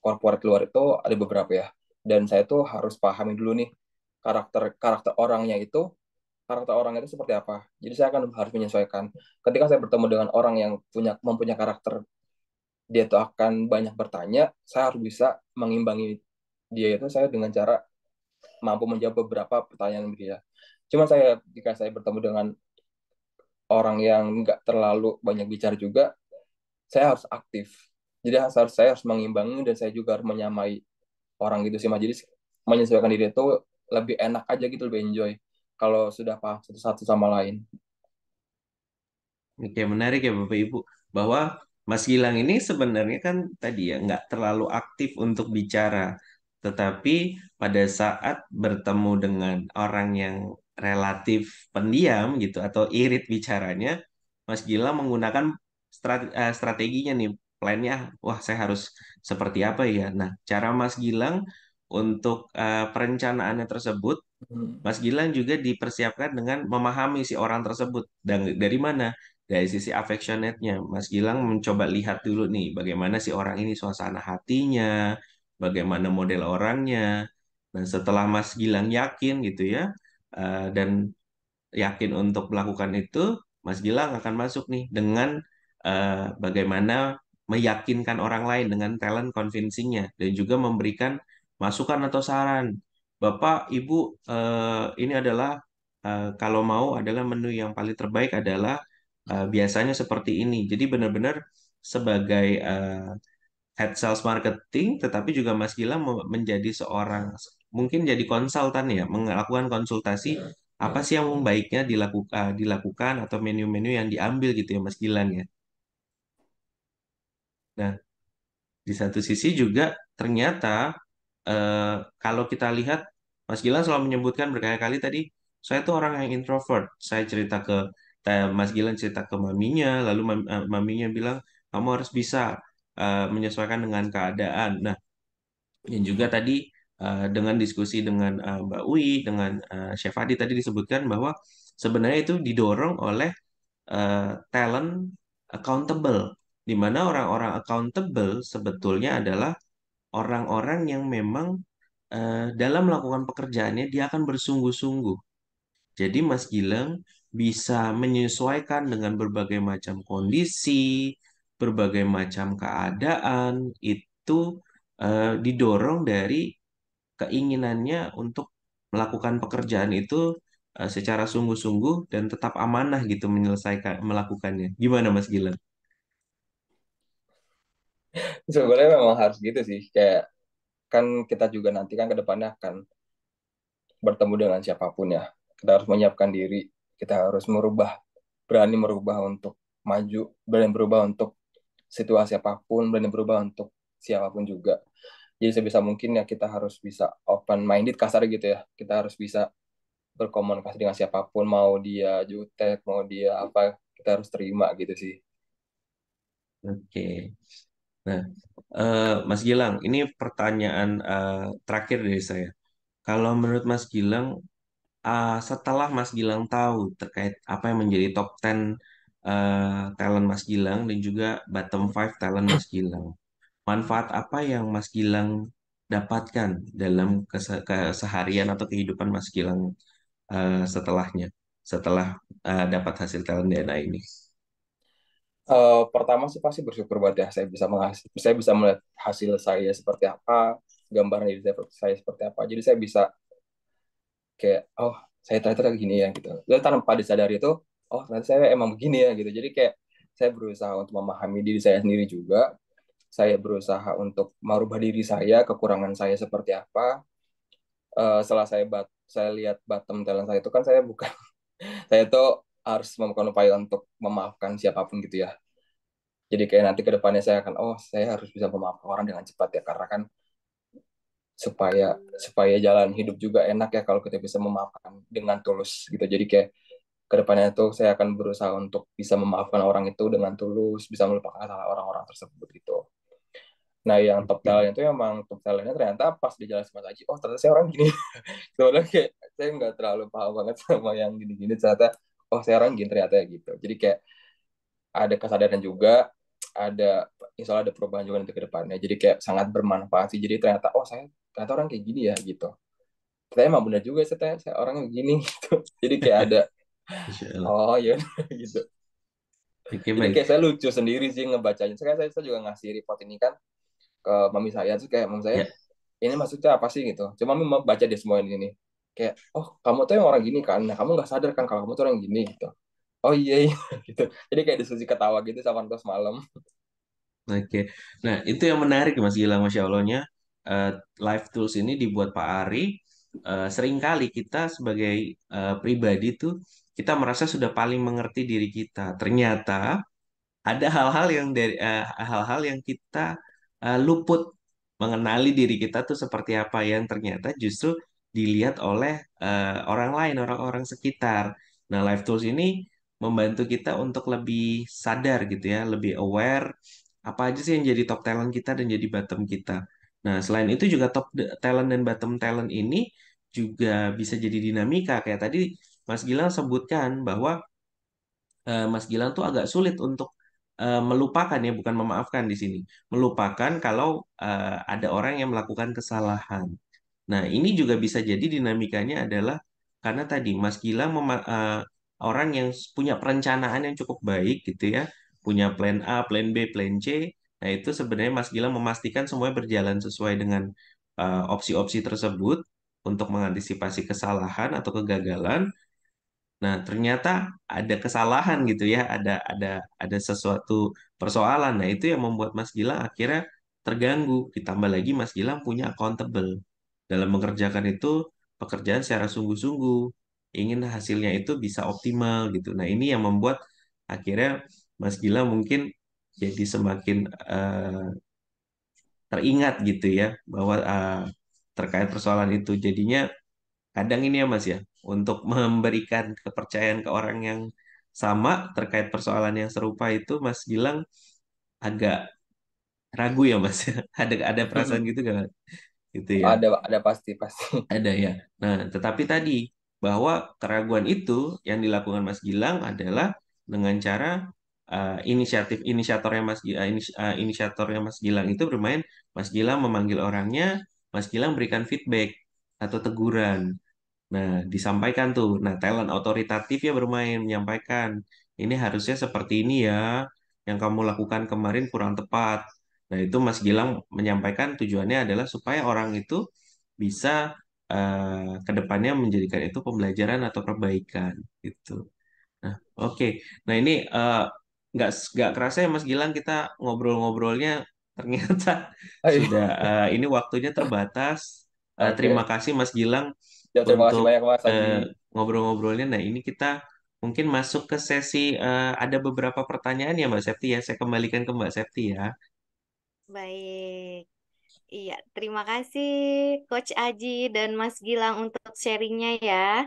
korporat luar itu ada beberapa ya, dan saya tuh harus pahami dulu nih karakter karakter orangnya itu, karakter orangnya itu seperti apa. Jadi saya akan harus menyesuaikan. Ketika saya bertemu dengan orang yang mempunyai karakter, dia tuh akan banyak bertanya, saya harus bisa mengimbangi dia itu saya dengan cara mampu menjawab beberapa pertanyaan dia. Cuma jika saya bertemu dengan orang yang nggak terlalu banyak bicara juga, saya harus aktif. Jadi saya harus mengimbangi dan saya juga harus menyamai orang gitu sih Mas. Jadi menyesuaikan diri itu lebih enak aja gitu, lebih enjoy kalau sudah paham satu sama lain. Oke, menarik ya Bapak Ibu, bahwa Mas Gilang ini sebenarnya kan tadi ya nggak terlalu aktif untuk bicara, tetapi pada saat bertemu dengan orang yang relatif pendiam gitu atau irit bicaranya, Mas Gilang menggunakan strateginya nih, plannya, wah saya harus seperti apa ya. Nah, cara Mas Gilang untuk perencanaannya tersebut, Hmm. Mas Gilang juga dipersiapkan dengan memahami si orang tersebut. Dan dari mana? Dari sisi affectionate-nya. Mas Gilang mencoba lihat dulu nih, bagaimana si orang ini suasana hatinya, bagaimana model orangnya. Dan setelah Mas Gilang yakin gitu ya, dan yakin untuk melakukan itu, Mas Gilang akan masuk nih dengan bagaimana meyakinkan orang lain dengan talent convincing-nya dan juga memberikan masukan atau saran. Bapak, Ibu, ini adalah kalau mau adalah menu yang paling terbaik adalah biasanya seperti ini. Jadi benar-benar sebagai head sales marketing, tetapi juga Mas Gilang menjadi seorang mungkin jadi konsultan ya, melakukan konsultasi apa sih yang baiknya dilakukan atau menu-menu yang diambil gitu ya Mas Gilang ya. Nah, di satu sisi juga ternyata kalau kita lihat Mas Gilang selalu menyebutkan berkali-kali tadi, saya tuh orang yang introvert. Saya cerita ke Mas Gilang cerita ke maminya, lalu maminya bilang kamu harus bisa menyesuaikan dengan keadaan. Nah, Dan juga tadi dengan diskusi dengan Mbak Ui, dengan Chef Adi tadi disebutkan bahwa sebenarnya itu didorong oleh talent accountable, di mana orang-orang accountable sebetulnya adalah orang-orang yang memang dalam melakukan pekerjaannya dia akan bersungguh-sungguh. Jadi Mas Gilang bisa menyesuaikan dengan berbagai macam kondisi, berbagai macam keadaan, itu didorong dari keinginannya untuk melakukan pekerjaan itu secara sungguh-sungguh dan tetap amanah gitu menyelesaikan melakukannya. Gimana Mas Gilang? Sebenarnya memang harus gitu sih. Kayak kan kita juga nanti kan ke depannya akan bertemu dengan siapapun ya. Kita harus menyiapkan diri. Kita harus merubah, berani merubah untuk maju, berani berubah untuk situasi apapun, berani berubah untuk siapapun juga. Jadi sebisa mungkin ya kita harus bisa open minded kasar gitu ya. Kita harus bisa berkomunikasi dengan siapapun, mau dia jutek, mau dia apa, kita harus terima gitu sih. Oke. Nah, Mas Gilang, ini pertanyaan terakhir dari saya. Kalau menurut Mas Gilang, setelah Mas Gilang tahu terkait apa yang menjadi top 10 talent Mas Gilang dan juga bottom 5 talent Mas Gilang, manfaat apa yang Mas Gilang dapatkan dalam keseharian atau kehidupan Mas Gilang setelahnya, setelah dapat hasil talent DNA ini? Pertama sih pasti bersyukur buat ya saya bisa melihat hasil saya seperti apa, gambaran diri saya seperti apa. Jadi saya bisa kayak oh saya ternyata kayak gini ya gitu. Lalu tanpa disadari itu oh ternyata saya emang begini ya gitu. Jadi kayak saya berusaha untuk memahami diri saya sendiri juga. Saya berusaha untuk merubah diri saya, kekurangan saya seperti apa. Setelah saya lihat bottom talent saya itu kan saya bukan saya tuh harus melakukan upaya untuk memaafkan siapapun gitu ya. Jadi kayak nanti ke depannya saya akan oh saya harus bisa memaafkan orang dengan cepat ya karena kan supaya supaya jalan hidup juga enak ya kalau kita bisa memaafkan dengan tulus gitu. Jadi kayak ke depannya tuh saya akan berusaha untuk bisa memaafkan orang itu dengan tulus, bisa melupakan salah orang-orang tersebut gitu. Nah, yang top Oke. talentnya itu emang top talentnya ternyata pas di jalan sama Haji, oh ternyata saya orang gini. Soalnya kayak saya nggak terlalu paham banget sama yang gini-gini, ternyata oh saya orang gini ternyata ya gitu. Jadi kayak ada kesadaran juga, ada insya Allah ada perubahan juga nanti ke depannya. Jadi kayak sangat bermanfaat sih. Jadi ternyata oh saya ternyata orang kayak gini ya gitu. Saya emang benar juga saya orang yang gini gitu. Jadi kayak ada Insya Allah. oh ya gitu. Oke, Jadi baik. kayak saya lucu sendiri sih ngebacanya. Saya juga ngasih report ini kan ke mami saya terus kayak mami saya Ya, ini maksudnya apa sih gitu. Cuma mami mau baca deh semua ini kayak oh kamu tuh yang orang gini kan. Nah, kamu nggak sadar kan kalau kamu tuh orang gini gitu. Oh iya, iya gitu. Jadi kayak diskusi ketawa gitu sama terus malam. oke. Nah, itu yang menarik Mas Gilang, Masya Allahnya. eh, Live Tools ini dibuat Pak Ari. Seringkali kita sebagai pribadi tuh, kita merasa sudah paling mengerti diri kita. Ternyata ada hal-hal yang hal-hal yang kita luput mengenali diri kita tuh seperti apa yang ternyata justru dilihat oleh orang lain, orang-orang sekitar. Nah, Life Tools ini membantu kita untuk lebih sadar gitu ya, lebih aware apa aja sih yang jadi top talent kita dan jadi bottom kita. Nah, selain itu juga talent dan bottom talent ini juga bisa jadi dinamika kayak tadi Mas Gilang sebutkan bahwa Mas Gilang tuh agak sulit untuk melupakan ya, bukan memaafkan di sini. Melupakan kalau ada orang yang melakukan kesalahan. Nah, ini juga bisa jadi dinamikanya adalah karena tadi Mas Gilang orang yang punya perencanaan yang cukup baik gitu ya, punya plan A, plan B, plan C. Nah, itu sebenarnya Mas Gilang memastikan semuanya berjalan sesuai dengan opsi-opsi tersebut untuk mengantisipasi kesalahan atau kegagalan. Nah, ternyata ada kesalahan gitu ya, ada sesuatu persoalan. Nah, itu yang membuat Mas Gilang akhirnya terganggu. Ditambah lagi Mas Gilang punya accountable dalam mengerjakan itu pekerjaan secara sungguh-sungguh, ingin hasilnya itu bisa optimal gitu. Nah, ini yang membuat akhirnya Mas Gilang mungkin jadi semakin teringat gitu ya bahwa terkait persoalan itu. Jadinya kadang ini ya Mas ya, untuk memberikan kepercayaan ke orang yang sama terkait persoalan yang serupa itu Mas Gilang agak ragu ya Mas ya. Ada perasaan gitu gak? gitu ya. Ada pasti pasti. Ada ya. Nah, tetapi tadi bahwa keraguan itu yang dilakukan Mas Gilang adalah dengan cara inisiatornya Mas Gilang itu bermain, Mas Gilang memanggil orangnya, Mas Gilang berikan feedback atau teguran. Nah, disampaikan tuh. Nah, talent otoritatif ya bermain, menyampaikan. Ini harusnya seperti ini ya, yang kamu lakukan kemarin kurang tepat. Nah, itu Mas Gilang menyampaikan tujuannya adalah supaya orang itu bisa ke depannya menjadikan itu pembelajaran atau perbaikan gitu. Nah, oke. Nah, ini nggak kerasa ya Mas Gilang kita ngobrol-ngobrolnya ternyata sudah ini waktunya terbatas. Terima Oke. kasih Mas Gilang Ya, terima kasih untuk banyak Mas Aji. ngobrol-ngobrolnya. Nah, ini kita mungkin masuk ke sesi ada beberapa pertanyaan ya Mbak Septi ya. Saya kembalikan ke Mbak Septi ya. Baik. Iya, terima kasih Coach Aji dan Mas Gilang untuk sharingnya ya.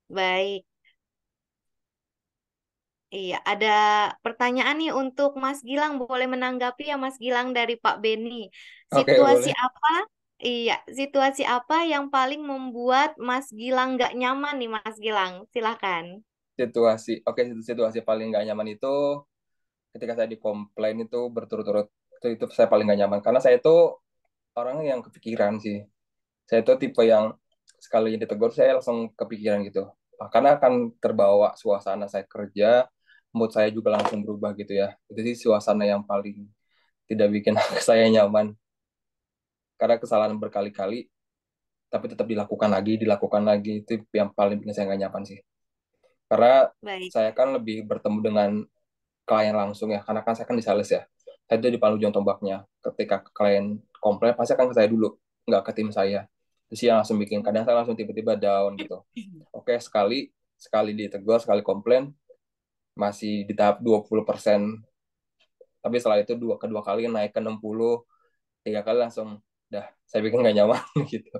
Baik. Iya, ada pertanyaan nih untuk Mas Gilang. Boleh menanggapi ya Mas Gilang dari Pak Beni. Oke, Situasi boleh. apa? Iya, situasi apa yang paling membuat Mas Gilang nggak nyaman nih Mas Gilang? Silahkan. Oke, situasi paling nggak nyaman itu ketika saya dikomplain itu berturut-turut. Itu saya paling nggak nyaman karena saya itu orang yang kepikiran sih. Saya itu tipe yang sekali ditegur saya langsung kepikiran gitu. Karena akan terbawa suasana saya kerja, mood saya juga langsung berubah gitu ya. Itu sih suasana yang paling tidak bikin saya nyaman. Karena kesalahan berkali-kali, tapi tetap dilakukan lagi. Itu yang paling bikin saya nggak nyaman sih. Karena Baik. saya kan lebih bertemu dengan klien langsung ya, karena kan saya kan di sales ya. Saya itu di palu ujung tombaknya. Ketika klien komplain, pasti akan ke saya dulu, nggak ke tim saya. Terus yang langsung bikin, kadang saya langsung tiba-tiba down gitu. Oke, sekali sekali ditegur, sekali komplain, masih di tahap 20%. Tapi setelah itu kedua kali naik ke 60, tiga kali langsung, dah, saya bikin nggak nyaman gitu.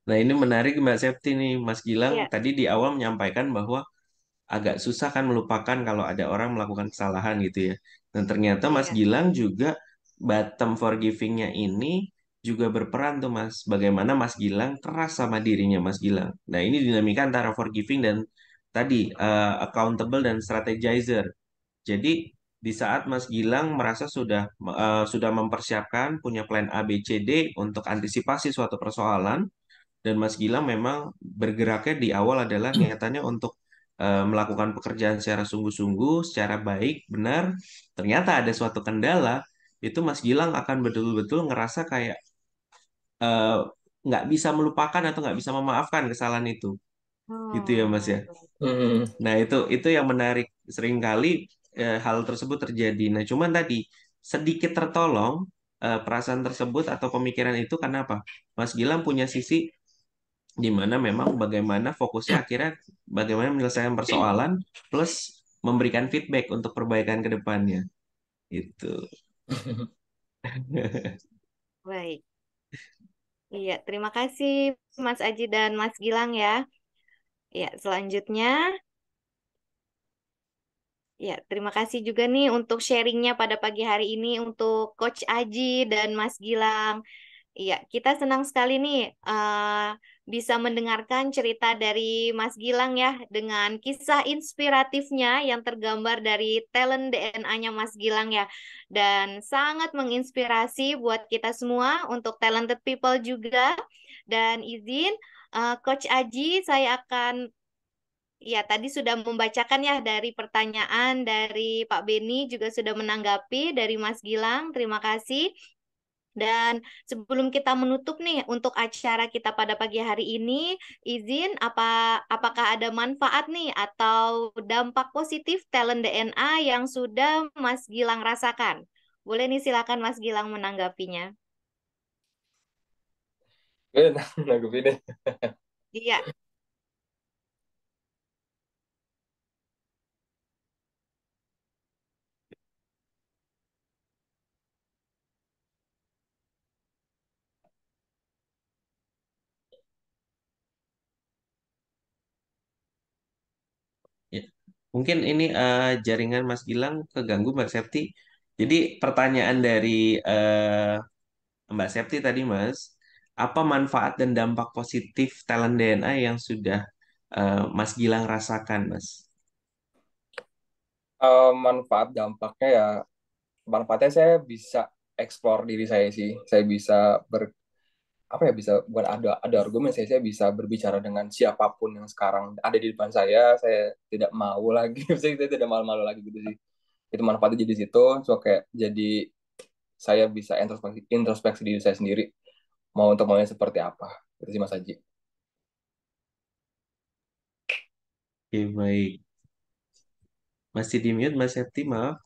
Nah, ini menarik Mbak Septi nih. Mas Gilang Iya, tadi di awal menyampaikan bahwa agak susah kan melupakan kalau ada orang melakukan kesalahan gitu ya. Dan ternyata Mas iya. Gilang juga bottom forgiving-nya ini juga berperan tuh Mas. Bagaimana Mas Gilang keras sama dirinya Mas Gilang. Nah, ini dinamika antara forgiving dan tadi accountable dan strategizer. Jadi di saat Mas Gilang merasa sudah mempersiapkan punya plan A, B, C, D untuk antisipasi suatu persoalan, dan Mas Gilang memang bergeraknya di awal adalah niatannya untuk melakukan pekerjaan secara sungguh-sungguh, secara baik, benar. Ternyata ada suatu kendala, itu Mas Gilang akan betul-betul ngerasa kayak eh, nggak bisa melupakan atau nggak bisa memaafkan kesalahan itu, gitu ya Mas ya. Oh, Hmm. Nah itu yang menarik. Seringkali hal tersebut terjadi. Nah cuman tadi sedikit tertolong perasaan tersebut atau pemikiran itu karena apa? Mas Gilang punya sisi di mana memang bagaimana fokusnya akhirnya bagaimana menyelesaikan persoalan plus memberikan feedback untuk perbaikan ke depannya itu. baik. Iya, terima kasih Mas Aji dan Mas Gilang ya. Ya, selanjutnya, ya terima kasih juga nih untuk sharingnya pada pagi hari ini untuk Coach Aji dan Mas Gilang. Iya, kita senang sekali nih bisa mendengarkan cerita dari Mas Gilang ya dengan kisah inspiratifnya yang tergambar dari talent DNA-nya Mas Gilang ya. Dan sangat menginspirasi buat kita semua untuk talented people juga. Dan izin Coach Aji, saya akan ya tadi sudah membacakan ya dari pertanyaan dari Pak Beni juga sudah menanggapi dari Mas Gilang. Terima kasih. Dan sebelum kita menutup nih untuk acara kita pada pagi hari ini, izin apakah ada manfaat nih atau dampak positif talent DNA yang sudah Mas Gilang rasakan? Boleh nih silakan Mas Gilang menanggapinya. Nanggepin deh. Iya, Ya. Mungkin ini jaringan Mas Gilang keganggu Mbak Septi. Jadi pertanyaan dari Mbak Septi tadi, Mas, apa manfaat dan dampak positif talent DNA yang sudah Mas Gilang rasakan, Mas? Manfaat dampaknya ya, manfaatnya saya bisa explore diri saya sih. Saya bisa apa ya, bisa bukan ada argumen, saya bisa berbicara dengan siapapun yang sekarang ada di depan saya tidak mau lagi. Saya tidak malu-malu lagi gitu sih. Itu manfaatnya jadi situ, so kayak jadi saya bisa introspeksi diri saya sendiri, untuk maunya seperti apa. Itu sih Mas Haji. Oke, baik. Masih di mute, Mas Septi, maaf.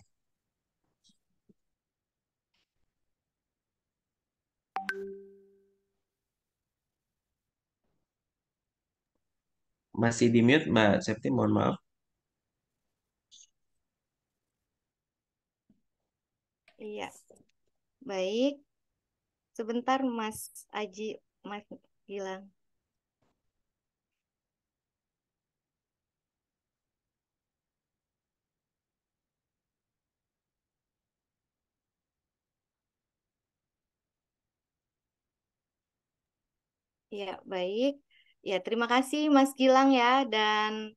Masih di mute, Mbak Septi, mohon maaf. Iya, baik. Sebentar Mas Aji, Mas Gilang. Ya, baik. Ya, terima kasih Mas Gilang ya. Dan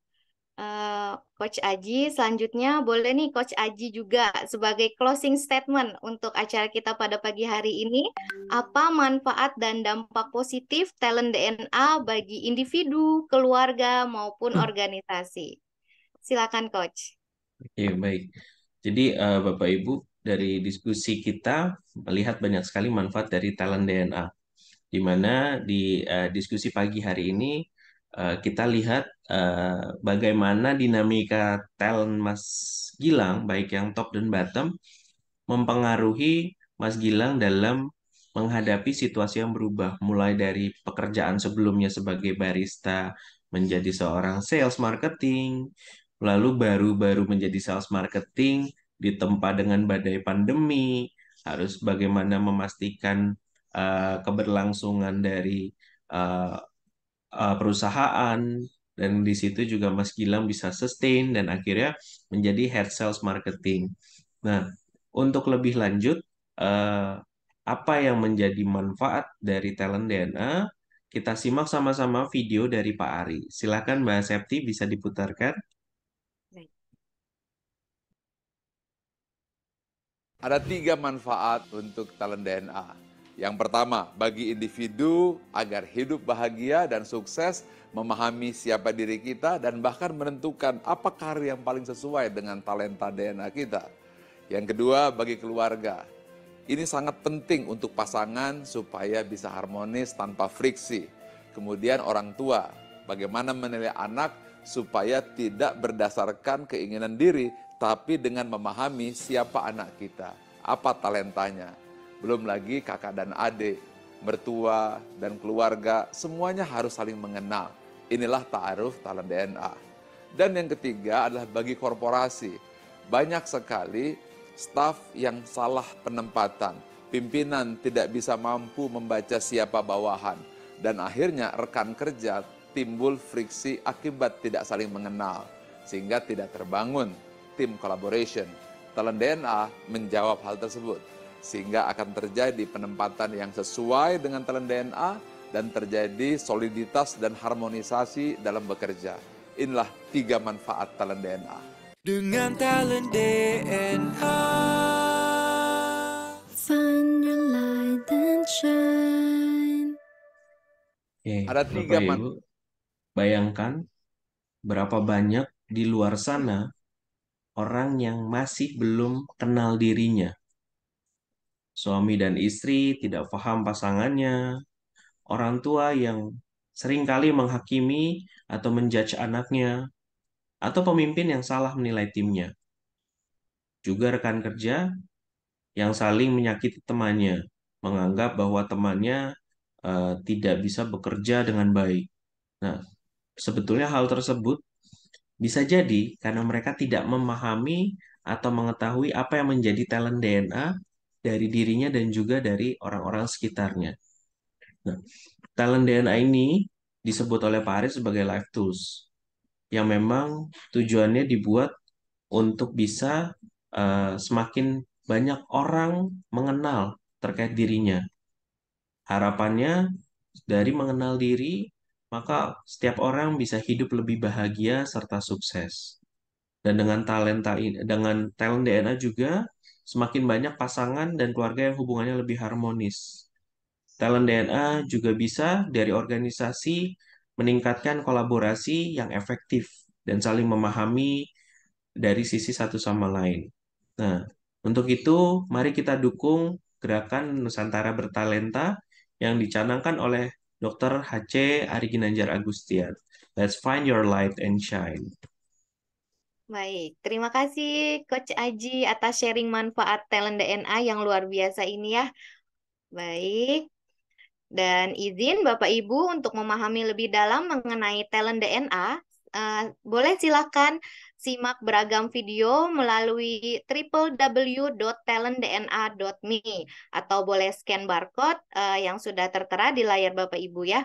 Coach Aji, selanjutnya boleh nih Coach Aji juga sebagai closing statement untuk acara kita pada pagi hari ini. Apa manfaat dan dampak positif talent DNA bagi individu, keluarga, maupun organisasi? Silakan Coach. Oke, baik. Jadi, Bapak Ibu, dari diskusi kita melihat banyak sekali manfaat dari talent DNA. Di mana di diskusi pagi hari ini kita lihat bagaimana dinamika talent Mas Gilang, baik yang top dan bottom, mempengaruhi Mas Gilang dalam menghadapi situasi yang berubah, mulai dari pekerjaan sebelumnya sebagai barista menjadi seorang sales marketing, lalu baru-baru menjadi sales marketing ditempa dengan badai pandemi, harus bagaimana memastikan keberlangsungan dari uh, perusahaan, dan di situ juga Mas Gilang bisa sustain dan akhirnya menjadi head sales marketing. Nah, untuk lebih lanjut, eh, apa yang menjadi manfaat dari talent DNA? Kita simak sama-sama video dari Pak Ari. Silakan Mbak Septi bisa diputarkan. Baik. Ada 3 manfaat untuk talent DNA. Yang pertama, bagi individu agar hidup bahagia dan sukses, memahami siapa diri kita dan bahkan menentukan apa karir yang paling sesuai dengan talenta DNA kita. Yang kedua, bagi keluarga. Ini sangat penting untuk pasangan supaya bisa harmonis tanpa friksi. Kemudian orang tua, bagaimana menilai anak supaya tidak berdasarkan keinginan diri, tapi dengan memahami siapa anak kita, apa talentanya. Belum lagi kakak dan adik, mertua dan keluarga, semuanya harus saling mengenal. Inilah ta'aruf talent DNA. Dan yang ketiga adalah bagi korporasi. Banyak sekali staf yang salah penempatan, pimpinan tidak bisa mampu membaca siapa bawahan, dan akhirnya rekan kerja timbul friksi akibat tidak saling mengenal, sehingga tidak terbangun tim collaboration. Talent DNA menjawab hal tersebut, sehingga akan terjadi penempatan yang sesuai dengan talent DNA dan terjadi soliditas dan harmonisasi dalam bekerja. Inilah 3 manfaat talent DNA. Dengan talent DNA. Find your light and shine. Oke, Ada 3 Bapak Ibu, bayangkan berapa banyak di luar sana orang yang masih belum kenal dirinya. Suami dan istri tidak paham pasangannya, orang tua yang seringkali menghakimi atau menjudge anaknya, atau pemimpin yang salah menilai timnya. Juga rekan kerja yang saling menyakiti temannya, menganggap bahwa temannya tidak bisa bekerja dengan baik. Nah, sebetulnya hal tersebut bisa jadi karena mereka tidak memahami atau mengetahui apa yang menjadi talent DNA dari dirinya dan juga dari orang-orang sekitarnya. Nah, talent DNA ini disebut oleh Pak Aris sebagai life tools, yang memang tujuannya dibuat untuk bisa semakin banyak orang mengenal terkait dirinya. Harapannya dari mengenal diri, maka setiap orang bisa hidup lebih bahagia serta sukses. Dan dengan talent DNA juga semakin banyak pasangan dan keluarga yang hubungannya lebih harmonis. Talent DNA juga bisa dari organisasi meningkatkan kolaborasi yang efektif dan saling memahami dari sisi satu sama lain. Nah, untuk itu mari kita dukung gerakan Nusantara Bertalenta yang dicanangkan oleh Dr. H.C. Ari Ginanjar Agustian. Let's find your light and shine. Baik, terima kasih Coach Aji atas sharing manfaat talent DNA yang luar biasa ini ya. Baik, dan izin Bapak Ibu untuk memahami lebih dalam mengenai talent DNA, boleh silakan simak beragam video melalui www.talentdna.me atau boleh scan barcode yang sudah tertera di layar Bapak Ibu ya.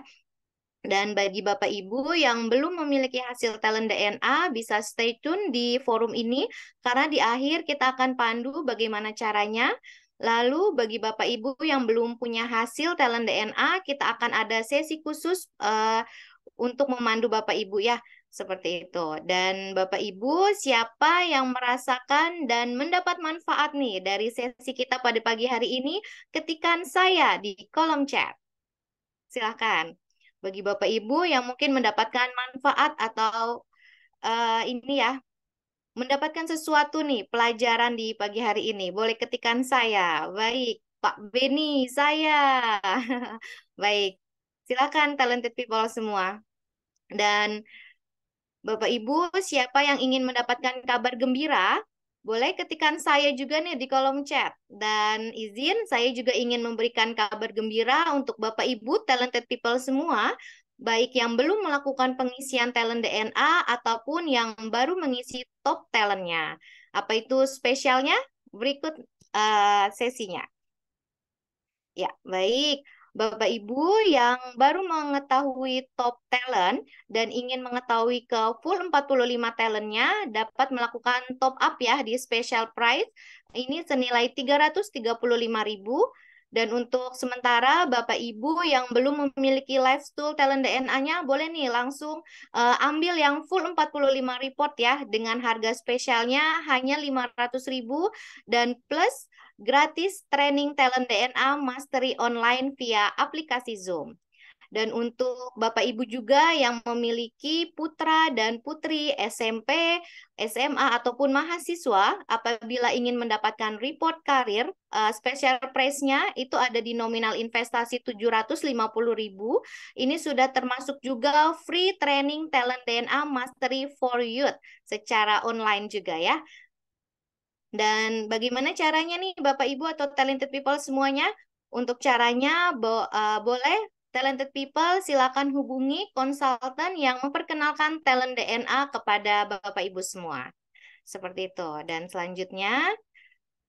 Dan bagi Bapak Ibu yang belum memiliki hasil talent DNA, bisa stay tune di forum ini, karena di akhir kita akan pandu bagaimana caranya. Lalu bagi Bapak Ibu yang belum punya hasil talent DNA, kita akan ada sesi khusus untuk memandu Bapak Ibu ya, seperti itu. Dan Bapak Ibu, siapa yang merasakan dan mendapat manfaat nih dari sesi kita pada pagi hari ini, ketikkan saya di kolom chat. Silahkan. Bagi Bapak Ibu yang mungkin mendapatkan manfaat atau ini ya, mendapatkan sesuatu nih pelajaran di pagi hari ini, boleh ketikkan saya. Baik, Pak Beni, saya. Baik, silakan talented people semua. Dan Bapak Ibu, siapa yang ingin mendapatkan kabar gembira, boleh ketikkan saya juga nih di kolom chat. Dan izin, saya juga ingin memberikan kabar gembira untuk Bapak Ibu talented people semua, baik yang belum melakukan pengisian talent DNA ataupun yang baru mengisi top talentnya. Apa itu spesialnya? Berikut sesinya. Ya, baik. Bapak Ibu yang baru mengetahui top talent dan ingin mengetahui ke full 45 talentnya, dapat melakukan top up ya di special price. Ini senilai 335.000. Dan untuk sementara Bapak Ibu yang belum memiliki Lifestool talent DNA-nya, boleh nih langsung ambil yang full 45 report ya, dengan harga spesialnya hanya 500.000 dan plus gratis training talent DNA mastery online via aplikasi Zoom. Dan untuk Bapak Ibu juga yang memiliki putra dan putri SMP, SMA, ataupun mahasiswa, apabila ingin mendapatkan report karir, special price-nya itu ada di nominal investasi 750.000. Ini sudah termasuk juga free training talent DNA mastery for youth secara online juga ya. Dan bagaimana caranya nih Bapak Ibu atau talented people semuanya? Untuk caranya boleh talented people silakan hubungi konsultan yang memperkenalkan talent DNA kepada Bapak Ibu semua. Seperti itu. Dan selanjutnya,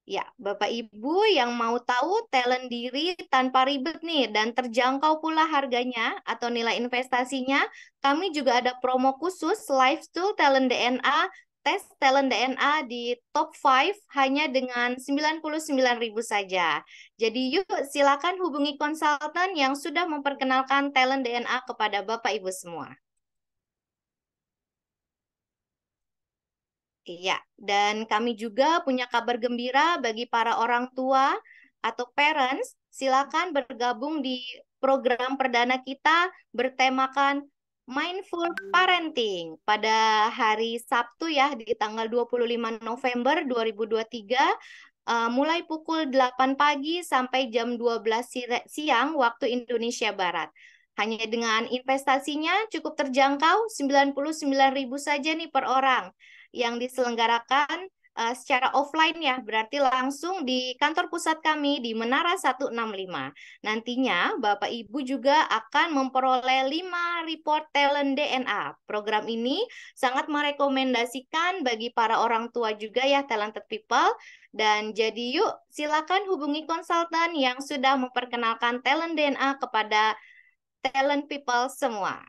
ya Bapak Ibu yang mau tahu talent diri tanpa ribet nih dan terjangkau pula harganya atau nilai investasinya, kami juga ada promo khusus Lifestool Talent DNA tes talent DNA di top 5 hanya dengan 99.000 saja. Jadi yuk silakan hubungi konsultan yang sudah memperkenalkan talent DNA kepada Bapak Ibu semua. Iya, dan kami juga punya kabar gembira bagi para orang tua atau parents, silakan bergabung di program perdana kita bertemakan Mindful Parenting pada hari Sabtu ya, di tanggal 25 November 2023, mulai pukul 8 pagi sampai jam 12 siang waktu Indonesia Barat. Hanya dengan investasinya cukup terjangkau, 99.000 saja nih per orang, yang diselenggarakan secara offline ya, berarti langsung di kantor pusat kami di Menara 165. Nantinya Bapak Ibu juga akan memperoleh 5 report talent DNA. Program ini sangat merekomendasikan bagi para orang tua juga ya, talented people. Dan jadi yuk silakan hubungi konsultan yang sudah memperkenalkan talent DNA kepada talent people semua.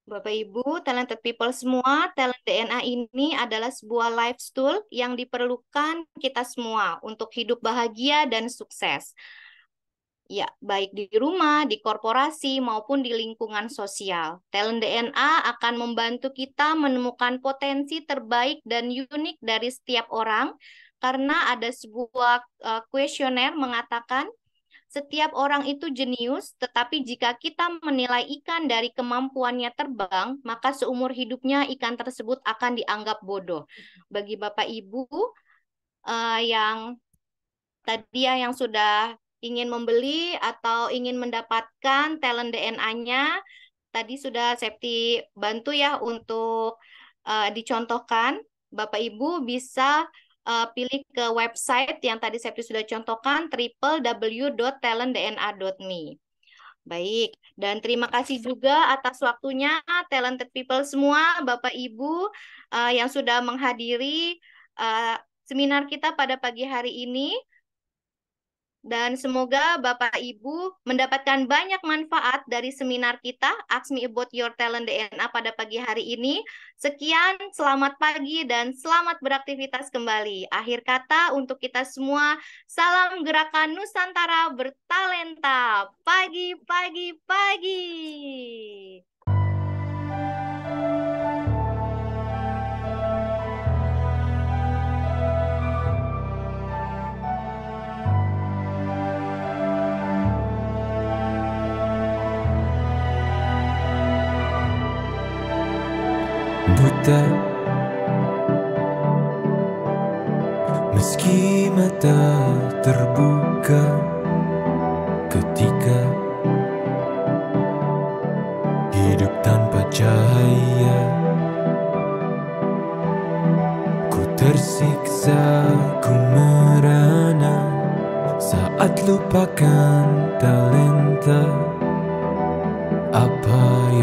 Bapak Ibu, talented people semua, talent DNA ini adalah sebuah lifestyle yang diperlukan kita semua untuk hidup bahagia dan sukses. Ya, baik di rumah, di korporasi, maupun di lingkungan sosial. Talent DNA akan membantu kita menemukan potensi terbaik dan unik dari setiap orang, karena ada sebuah kuesioner mengatakan, setiap orang itu jenius, tetapi jika kita menilai ikan dari kemampuannya terbang, maka seumur hidupnya ikan tersebut akan dianggap bodoh. Bagi Bapak Ibu yang tadi ya yang sudah ingin membeli atau ingin mendapatkan talent DNA-nya, tadi sudah Septi bantu ya untuk dicontohkan. Bapak Ibu bisa pilih ke website yang tadi Septi sudah contohkan, www.talentdna.me. Baik, dan terima kasih juga atas waktunya talented people semua, Bapak Ibu yang sudah menghadiri seminar kita pada pagi hari ini. Dan semoga Bapak Ibu mendapatkan banyak manfaat dari seminar kita, Ask Me About Your Talent DNA pada pagi hari ini. Sekian, selamat pagi dan selamat beraktivitas kembali. Akhir kata untuk kita semua, salam gerakan Nusantara bertalenta. Pagi, pagi, pagi. Buta, meski mata terbuka ketika hidup tanpa cahaya, ku tersiksa, ku merana saat lupakan talenta apa